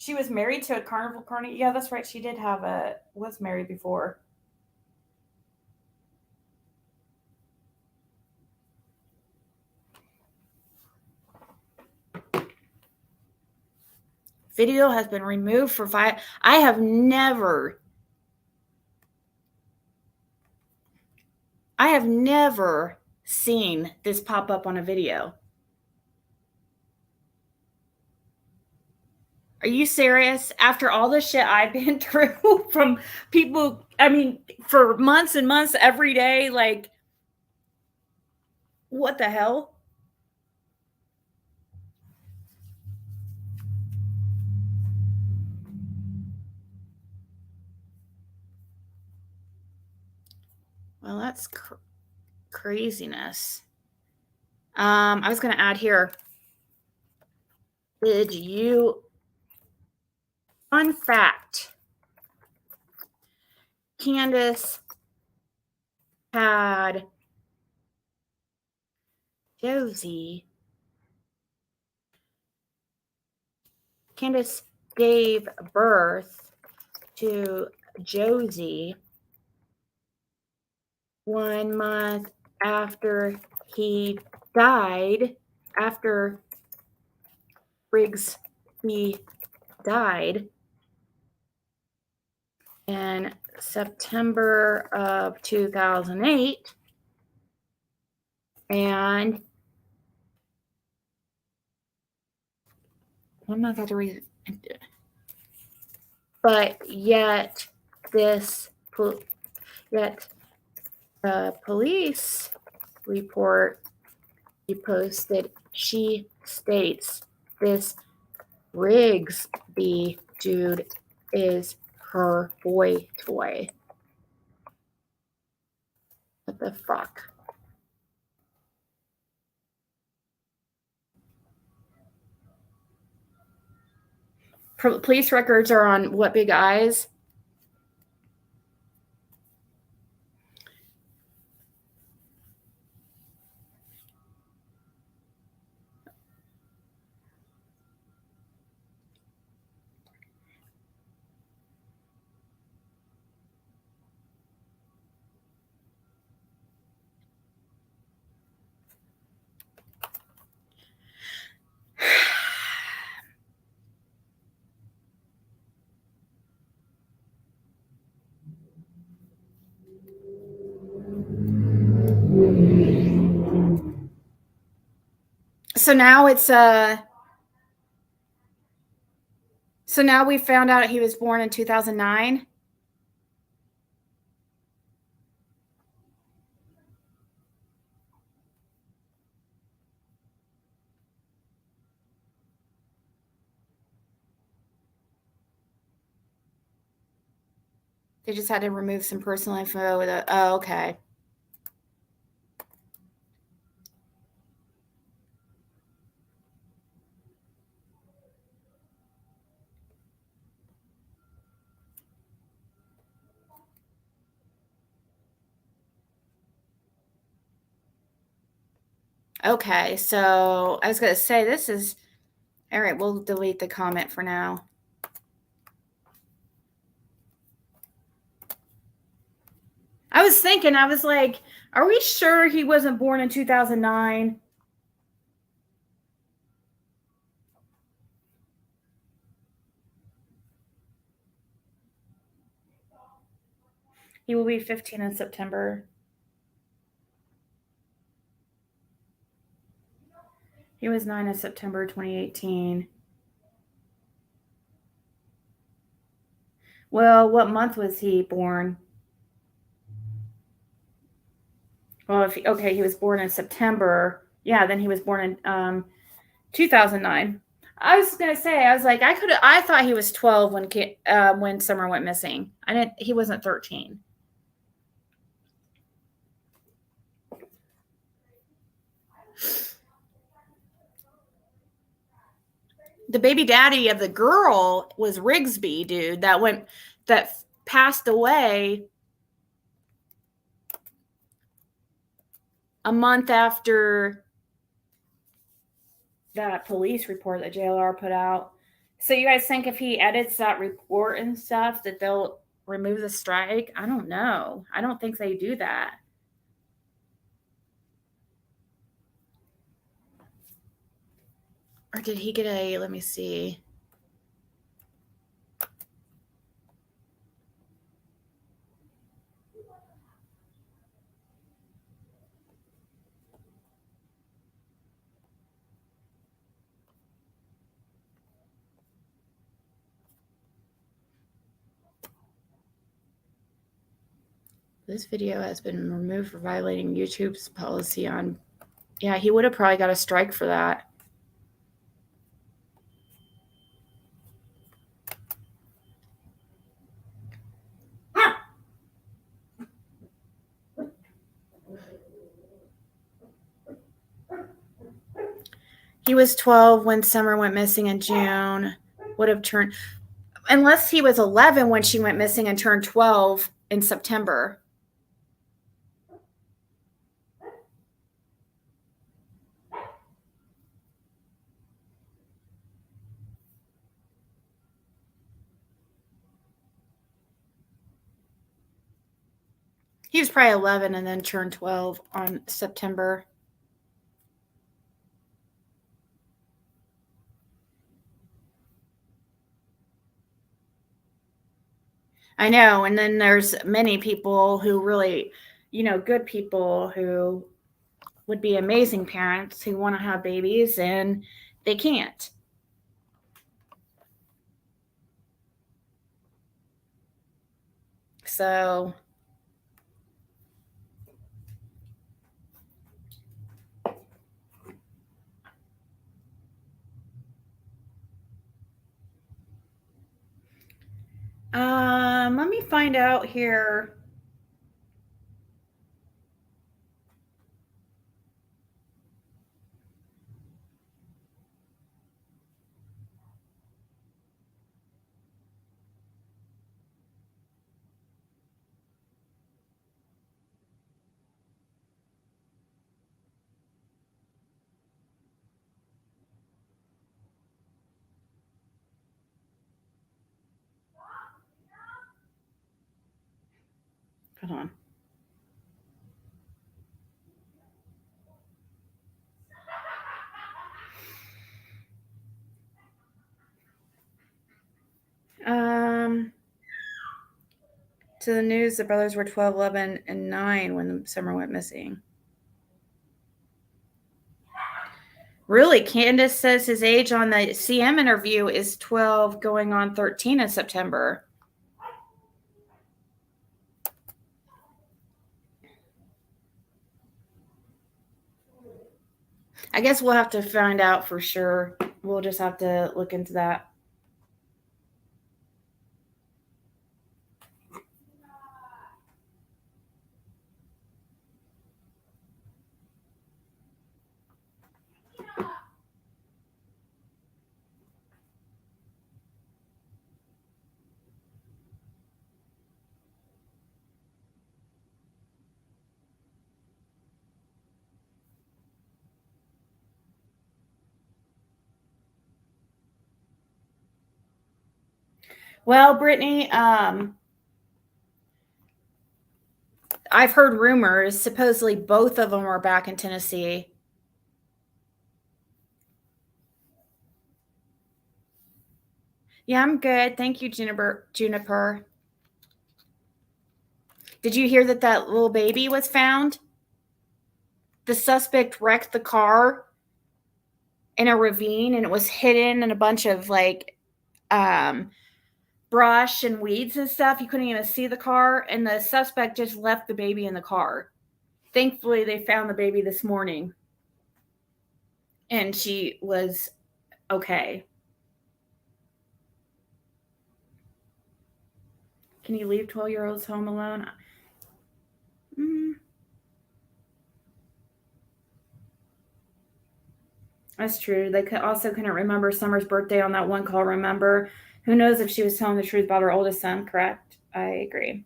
She was married to a carnival carny. Yeah, that's right. She did have was married before. Video has been removed for I have never seen this pop up on a video. Are you serious? After all the shit I've been through from people, I mean, for months and months, every day, like, what the hell? Well, that's craziness. I was going to add here. Fun fact. Candace had Josie. Candace gave birth to Josie 1 month after he died, after Rigsby died in September of 2008. And I'm not going to read it. But yet the police report he posted, she states this Rigsby dude is her boy toy. What the fuck? Police records are on What Big Eyes. So now so now we found out he was born in 2009. They just had to remove some personal info. Oh, okay. Okay, so I was going to say this is all right. We'll delete the comment for now. I was thinking, I was like, are we sure he wasn't born in 2009? He will be 15 in September. He was 9 in September 2018. Well, what month was he born? Well, okay, he was born in September. Yeah, then he was born in 2009. I was gonna say, I was like, I thought he was 12 when Summer went missing. He wasn't 13. The baby daddy of the girl was Rigsby, dude, that passed away a month after that police report that JLR put out. So you guys think if he edits that report and stuff that they'll remove the strike? I don't know. I don't think they do that. Or did he get a, let me see. This video has been removed for violating YouTube's policy on, yeah, he would have probably got a strike for that. He was 12 when Summer went missing in June. Would have turned, unless he was 11 when she went missing and turned 12 in September. He was probably 11 and then turned 12 on September. I know. And then there's many people who really, you know, good people who would be amazing parents who want to have babies and they can't. So let me find out here. Hold on. To the news, the brothers were 12, 11, and 9 when Summer went missing. Really, Candace says his age on the CM interview is 12 going on 13 in September. I guess we'll have to find out for sure. We'll just have to look into that. Well, Brittany, I've heard rumors. Supposedly both of them are back in Tennessee. Yeah, I'm good. Thank you, Juniper. Did you hear that that little baby was found? The suspect wrecked the car in a ravine and it was hidden in a bunch of like brush and weeds and stuff. You couldn't even see the car, and the suspect just left the baby in the car. Thankfully, they found the baby this morning and she was okay. Can you leave 12-year-olds home alone? That's true. They also couldn't remember Summer's birthday on that one call, remember? Who knows if she was telling the truth about her oldest son, correct? I agree.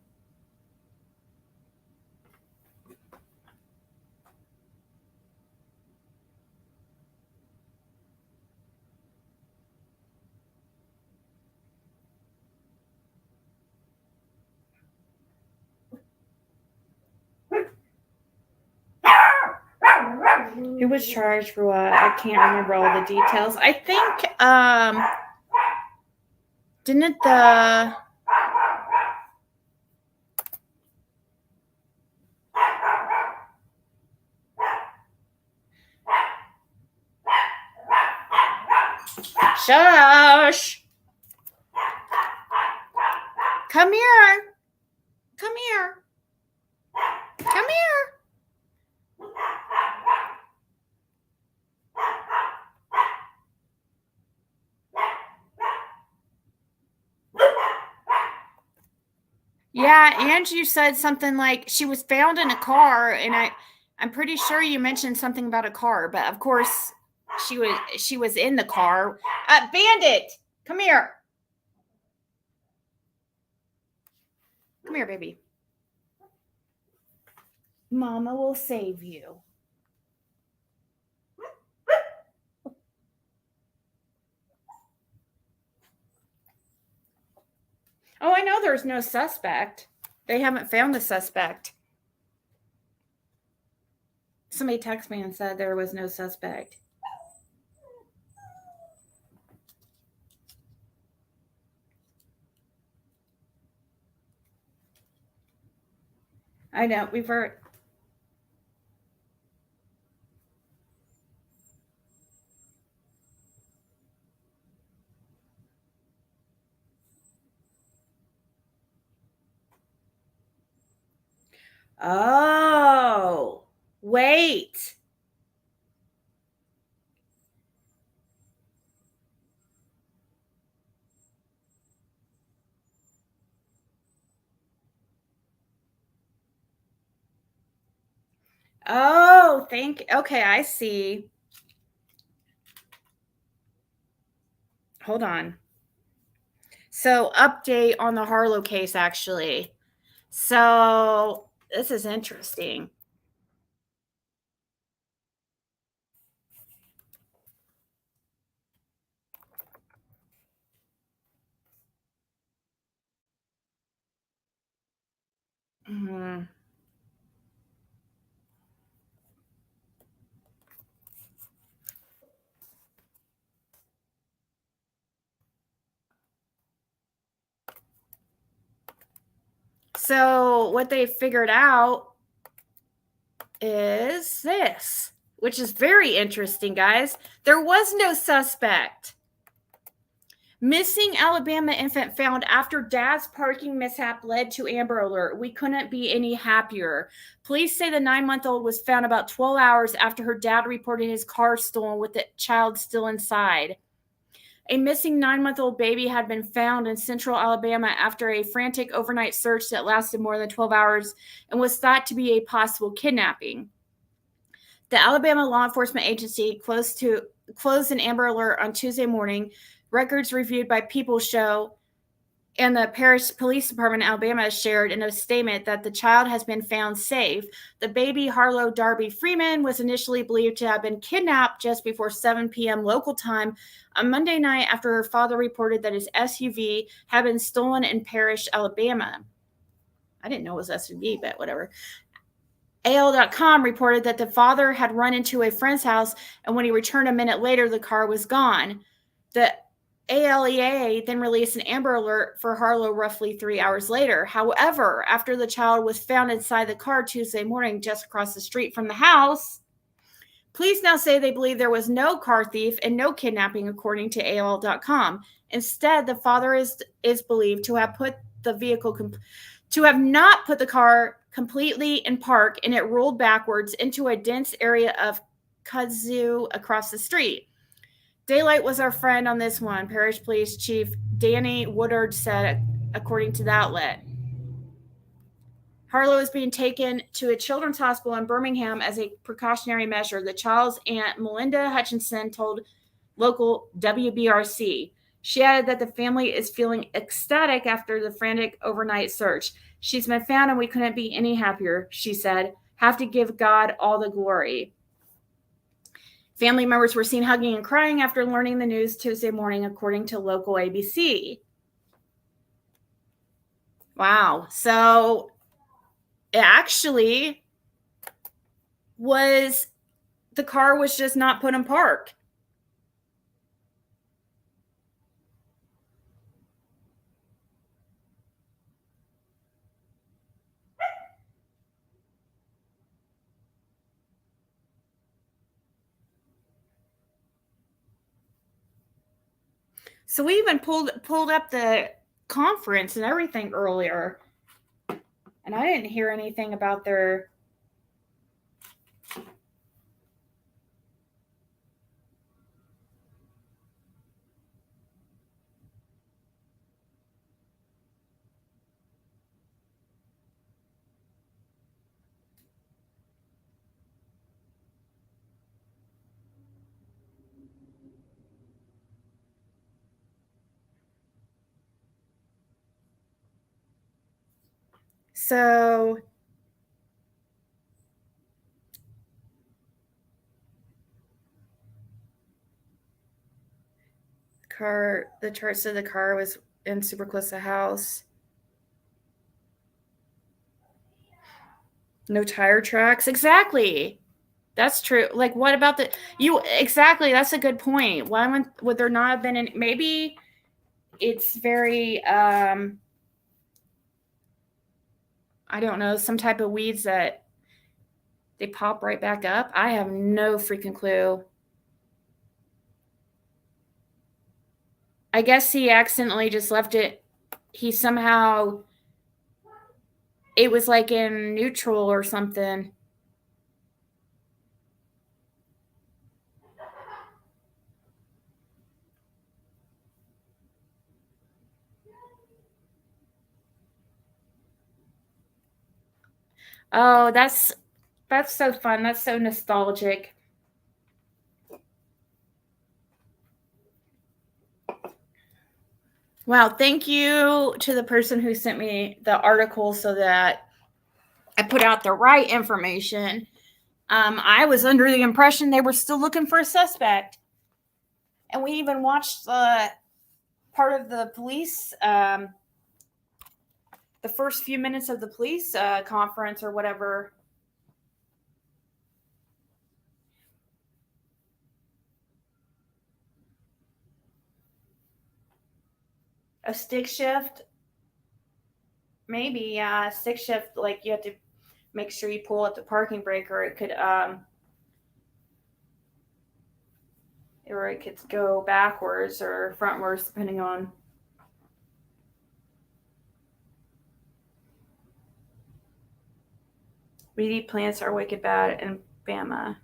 Who was charged for what? I can't remember all the details. I think didn't the shush. Come here. Come here. Come here. Yeah, and you said something like she was found in a car, and I'm pretty sure you mentioned something about a car, but of course she was in the car. Bandit, come here. Come here, baby. Mama will save you. Oh, I know there's no suspect. They haven't found the suspect. Somebody texted me and said there was no suspect. I know, we've heard. Oh, wait. Oh, okay, I see. Hold on. So, update on the Harlow case, actually. So, this is interesting. Mhm. So, what they figured out is this, which is very interesting, guys. There was no suspect. Missing Alabama infant found after dad's parking mishap led to Amber Alert. We couldn't be any happier. Police say the 9-month-old was found about 12 hours after her dad reported his car stolen with the child still inside. A missing 9-month-old baby had been found in central Alabama after a frantic overnight search that lasted more than 12 hours and was thought to be a possible kidnapping. The Alabama law enforcement agency closed an Amber Alert on Tuesday morning. Records reviewed by People show and the Parish Police Department in Alabama shared in a statement that the child has been found safe. The baby, Harlow Darby Freeman, was initially believed to have been kidnapped just before 7 p.m. local time on Monday night after her father reported that his SUV had been stolen in Parish, Alabama. I didn't know it was SUV, but whatever. AL.com reported that the father had run into a friend's house, and when he returned a minute later, the car was gone. The ALEA then released an Amber Alert for Harlow roughly 3 hours later. However, after the child was found inside the car Tuesday morning just across the street from the house, police now say they believe there was no car thief and no kidnapping, according to AOL.com. Instead, the father is believed to have put the vehicle to have not put the car completely in park, and it rolled backwards into a dense area of kudzu across the street. Daylight was our friend on this one, Parish Police Chief Danny Woodard said, according to the outlet. Harlow is being taken to a children's hospital in Birmingham as a precautionary measure. The child's aunt, Melinda Hutchinson, told local WBRC. She added that the family is feeling ecstatic after the frantic overnight search. She's been found and we couldn't be any happier, she said. Have to give God all the glory. Family members were seen hugging and crying after learning the news Tuesday morning, according to local ABC. Wow. So it actually was the car was just not put in park. So we even pulled up the conference and everything earlier, and I didn't hear anything about their. So the chart said the car was in super close to the house. No tire tracks. Exactly. That's true. Like, what about exactly, that's a good point. Why would there not have been maybe it's very, I don't know, some type of weeds that they pop right back up. I have no freaking clue. I guess he accidentally just left it. He somehow, it was like in neutral or something. Oh, that's so fun. That's so nostalgic. Wow, thank you to the person who sent me the article so that I put out the right information. I was under the impression they were still looking for a suspect. And we even watched part of the police, the first few minutes of the police conference or whatever. A stick shift? Maybe, yeah. Stick shift, like you have to make sure you pull at the parking brake or it could go backwards or frontwards depending on. Weedy plants are wicked bad in Bama.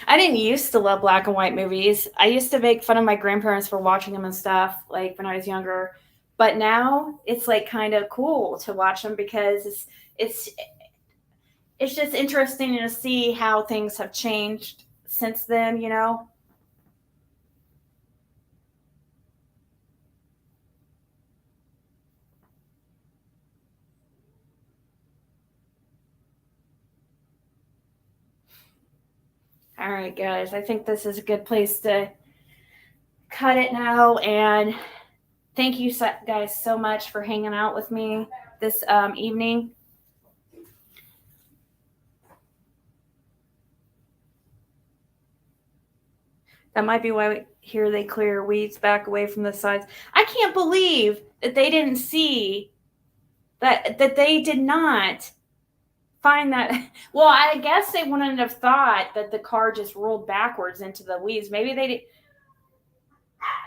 I didn't used to love black and white movies. I used to make fun of my grandparents for watching them and stuff, like when I was younger. But now it's like kind of cool to watch them because it's just interesting to see how things have changed since then, you know. All right, guys, I think this is a good place to cut it now. And thank you guys so much for hanging out with me this evening. That might be why here they clear weeds back away from the sides. I can't believe that they didn't see that they did not find that. Well, I guess they wouldn't have thought that the car just rolled backwards into the weeds. Maybe they did.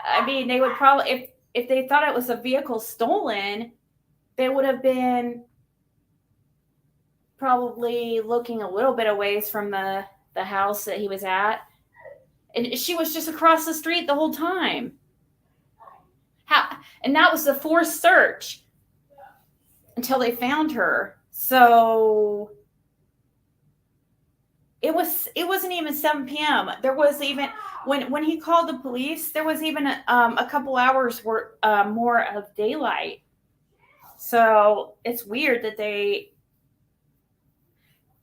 I mean, they would probably, if they thought it was a vehicle stolen, they would have been probably looking a little bit away from the house that he was at. And she was just across the street the whole time. And that was the forced search until they found her. So it wasn't even 7 p.m. There was even when he called the police, there was even a couple hours more of daylight. So it's weird that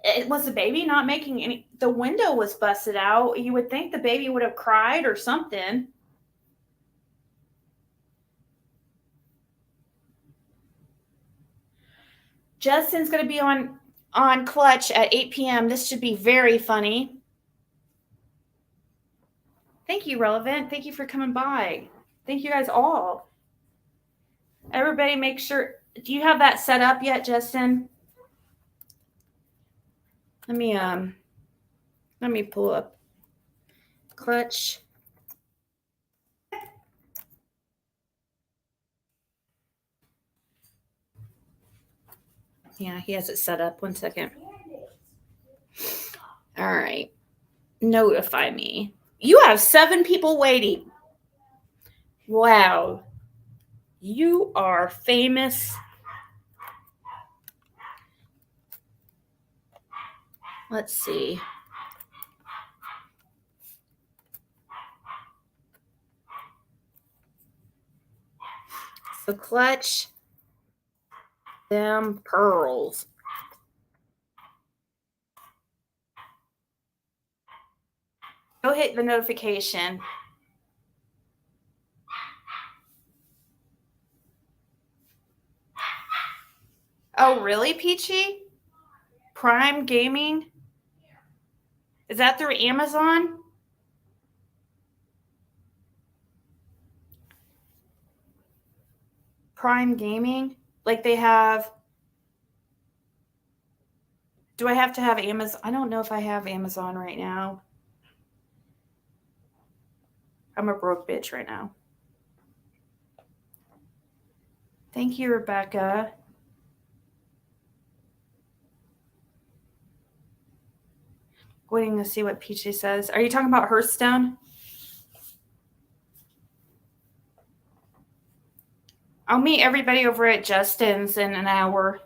it was the baby not making any. The window was busted out. You would think the baby would have cried or something. Justin's going to be on on Clutch at 8 p.m. This should be very funny. Thank you, Relevant. Thank you for coming by. Thank you guys all. Everybody make sure, do you have that set up yet, Justin? Let me pull up Clutch. Yeah, he has it set up. 1 second. All right. Notify me. You have 7 people waiting. Wow. You are famous. Let's see. So Clutch them pearls. Go hit the notification. Oh, really, Peachy? Prime Gaming? Is that through Amazon? Prime Gaming? Like they have... Do I have to have Amazon? I don't know if I have Amazon right now. I'm a broke bitch right now. Thank you, Rebecca. Waiting to see what Peachy says. Are you talking about Hearthstone? I'll meet everybody over at Justin's in an hour.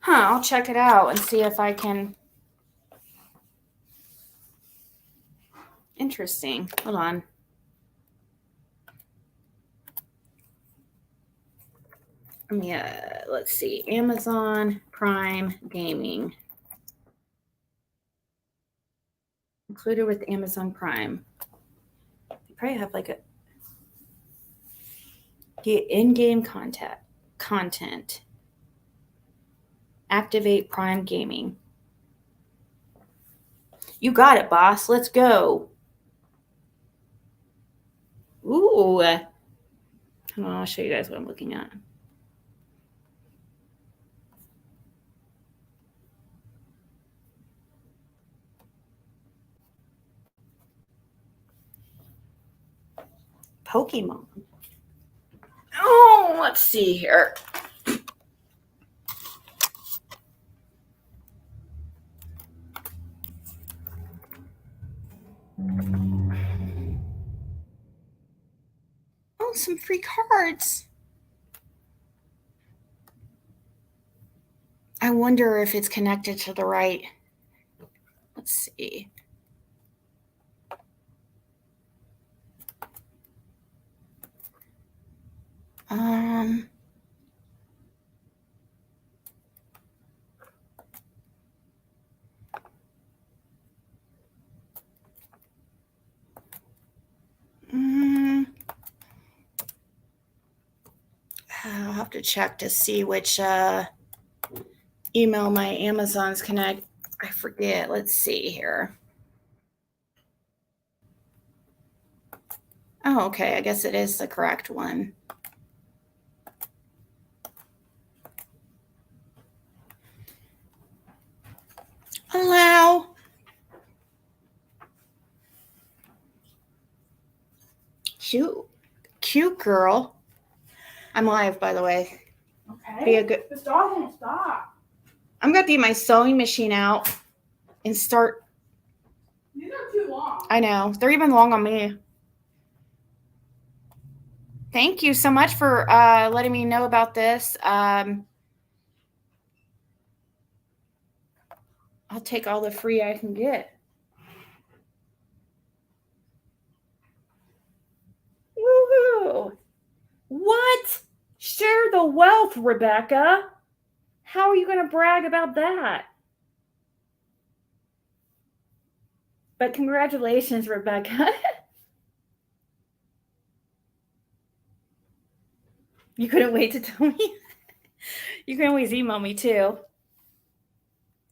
I'll check it out and see if I can. Interesting. Hold on. Let me, let's see. Amazon Prime Gaming. Included with Amazon Prime. You probably have like a get in-game content. Activate Prime Gaming. You got it, boss. Let's go. Ooh. Hold on, I'll show you guys what I'm looking at. Pokemon. Oh, let's see here. Oh, some free cards. I wonder if it's connected to the right. Let's see. I'll have to check to see which email my Amazon's connect. I forget. Let's see here. Oh, okay. I guess it is the correct one. Allow. Cute girl. I'm live, by the way. Okay. Be a good. This dog won't stop. I'm gonna get my sewing machine out and start. These are too long. I know. They're even long on me. Thank you so much for letting me know about this. I'll take all the free I can get. Woohoo! What? Share the wealth, Rebecca. How are you going to brag about that? But congratulations, Rebecca. You couldn't wait to tell me? You can always email me too.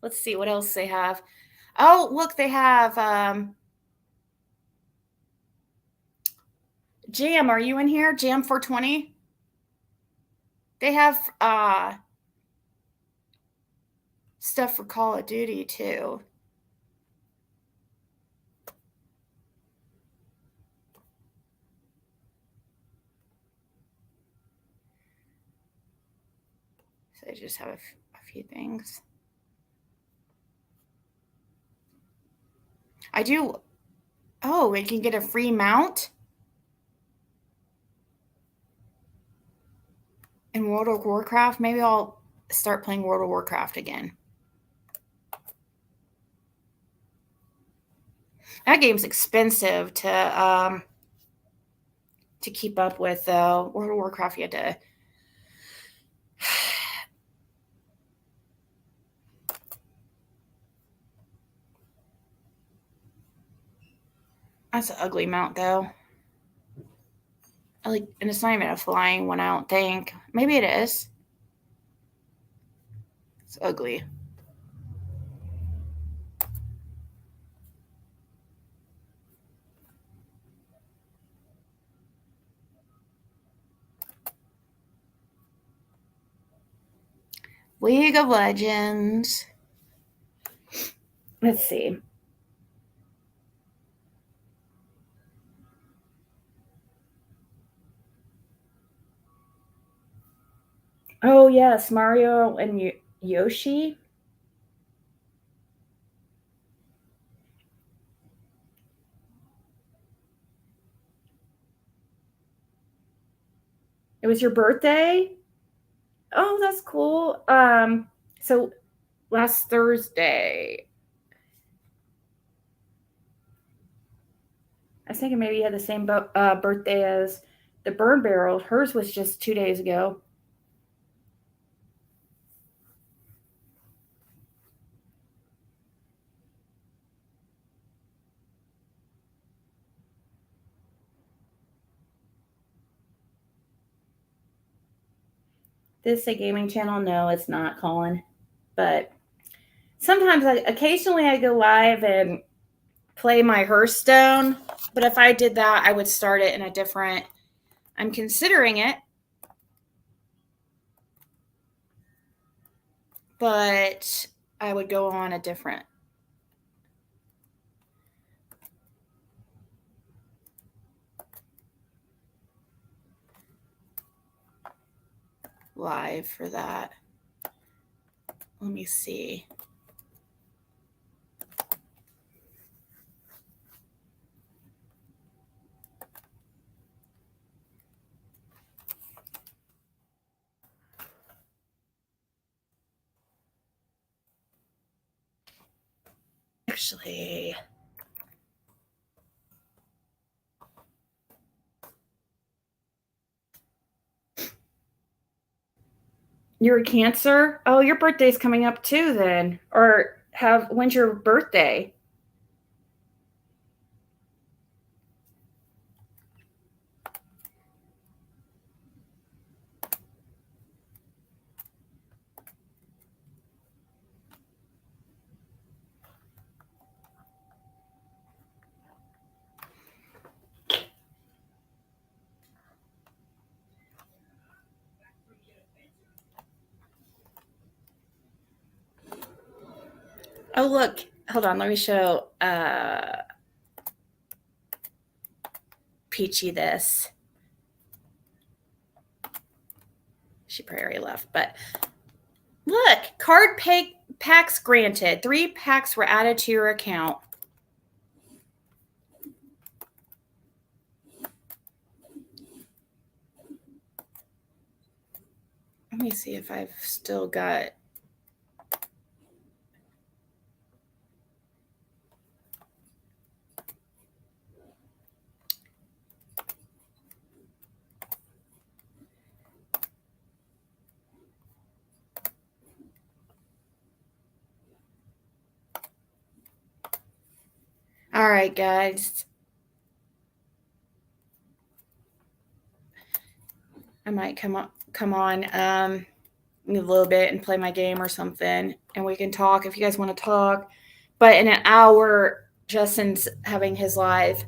Let's see what else they have. Oh, look, they have Jam. Are you in here? Jam 420? They have stuff for Call of Duty too. So they just have a few things. I do. Oh, we can get a free mount in World of Warcraft. Maybe I'll start playing World of Warcraft again. That game's expensive to keep up with, though. World of Warcraft, you had to. That's an ugly mount, though. And it's not even a flying one, I don't think. Maybe it is. It's ugly. League of Legends. Let's see. Oh, yes, Mario and Yoshi. It was your birthday? Oh, that's cool. So last Thursday. I was thinking maybe you had the same birthday as the Burn Barrel. Hers was just 2 days ago. This a gaming channel? No, it's not, Colin. But sometimes, occasionally I go live and play my Hearthstone. But if I did that, I would start it in a different. I'm considering it. But I would go on a different. Live for that. Let me see. Actually, you're a Cancer? Oh, your birthday's coming up too then. Or when's your birthday? Oh, look. Hold on. Let me show Peachy this. She probably already left, but look. Card packs granted. 3 packs were added to your account. Let me see if I've still got. All right, guys. I might come up come on a little bit and play my game or something, and we can talk if you guys want to talk. But in an hour, Justin's having his live.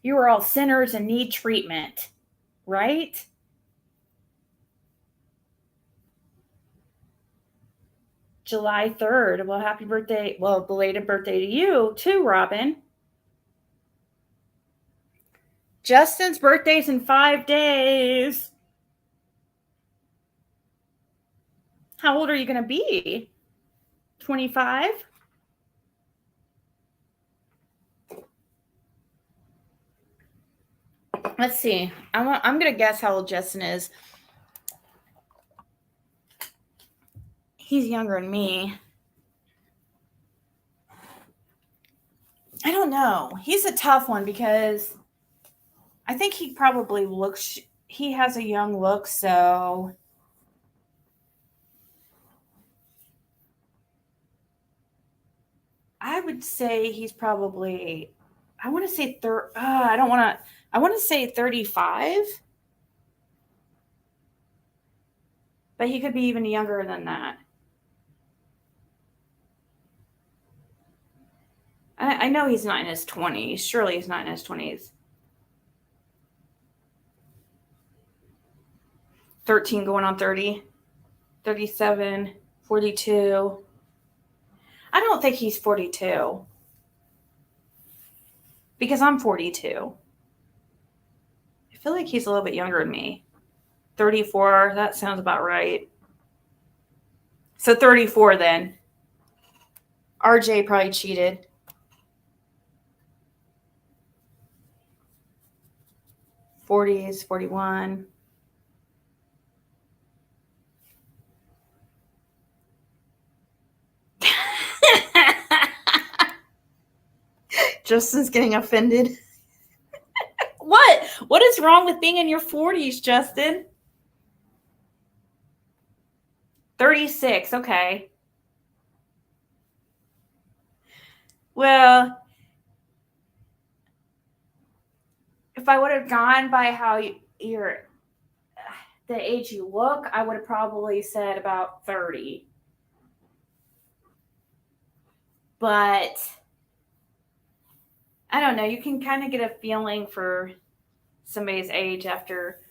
You are all sinners and need treatment, right? July 3rd. Well, happy birthday. Well, belated birthday to you too, Robin. Justin's birthday's in 5 days. How old are you going to be? 25? Let's see. I'm going to guess how old Justin is. He's younger than me. I don't know. He's a tough one because I think he probably looks, he has a young look, so I would say he's probably, I want to say, I want to say 35, but he could be even younger than that. I know he's not in his 20s. Surely he's not in his 20s. 13 going on 30, 37, 42. I don't think he's 42 because I'm 42. I feel like he's a little bit younger than me. 34, that sounds about right. So 34 then. RJ probably cheated. '40s, 41. Justin's getting offended. What? What is wrong with being in your 40s, Justin? 36, okay. Well, if I would have gone by how you're the age you look, I would have probably said about 30. But I don't know. You can kind of get a feeling for somebody's age after.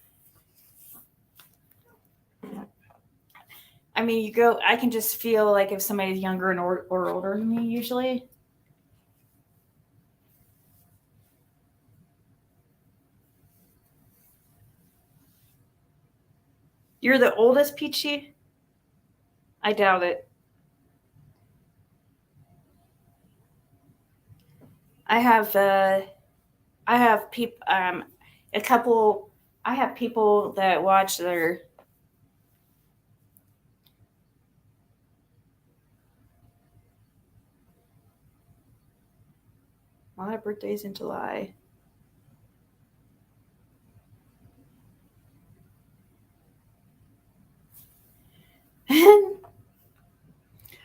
I mean, I can just feel like if somebody's younger and or older than me, usually. You're the oldest, Peachy? I doubt it. I have people that watch their my birthday's in July.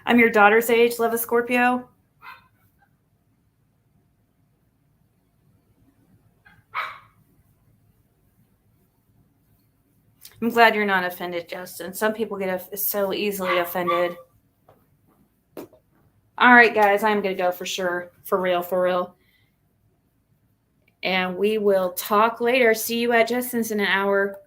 I'm your daughter's age, love a Scorpio. I'm glad you're not offended, Justin. Some people get so easily offended. All right, guys, I'm going to go for sure. For real. And we will talk later. See you at Justin's in an hour.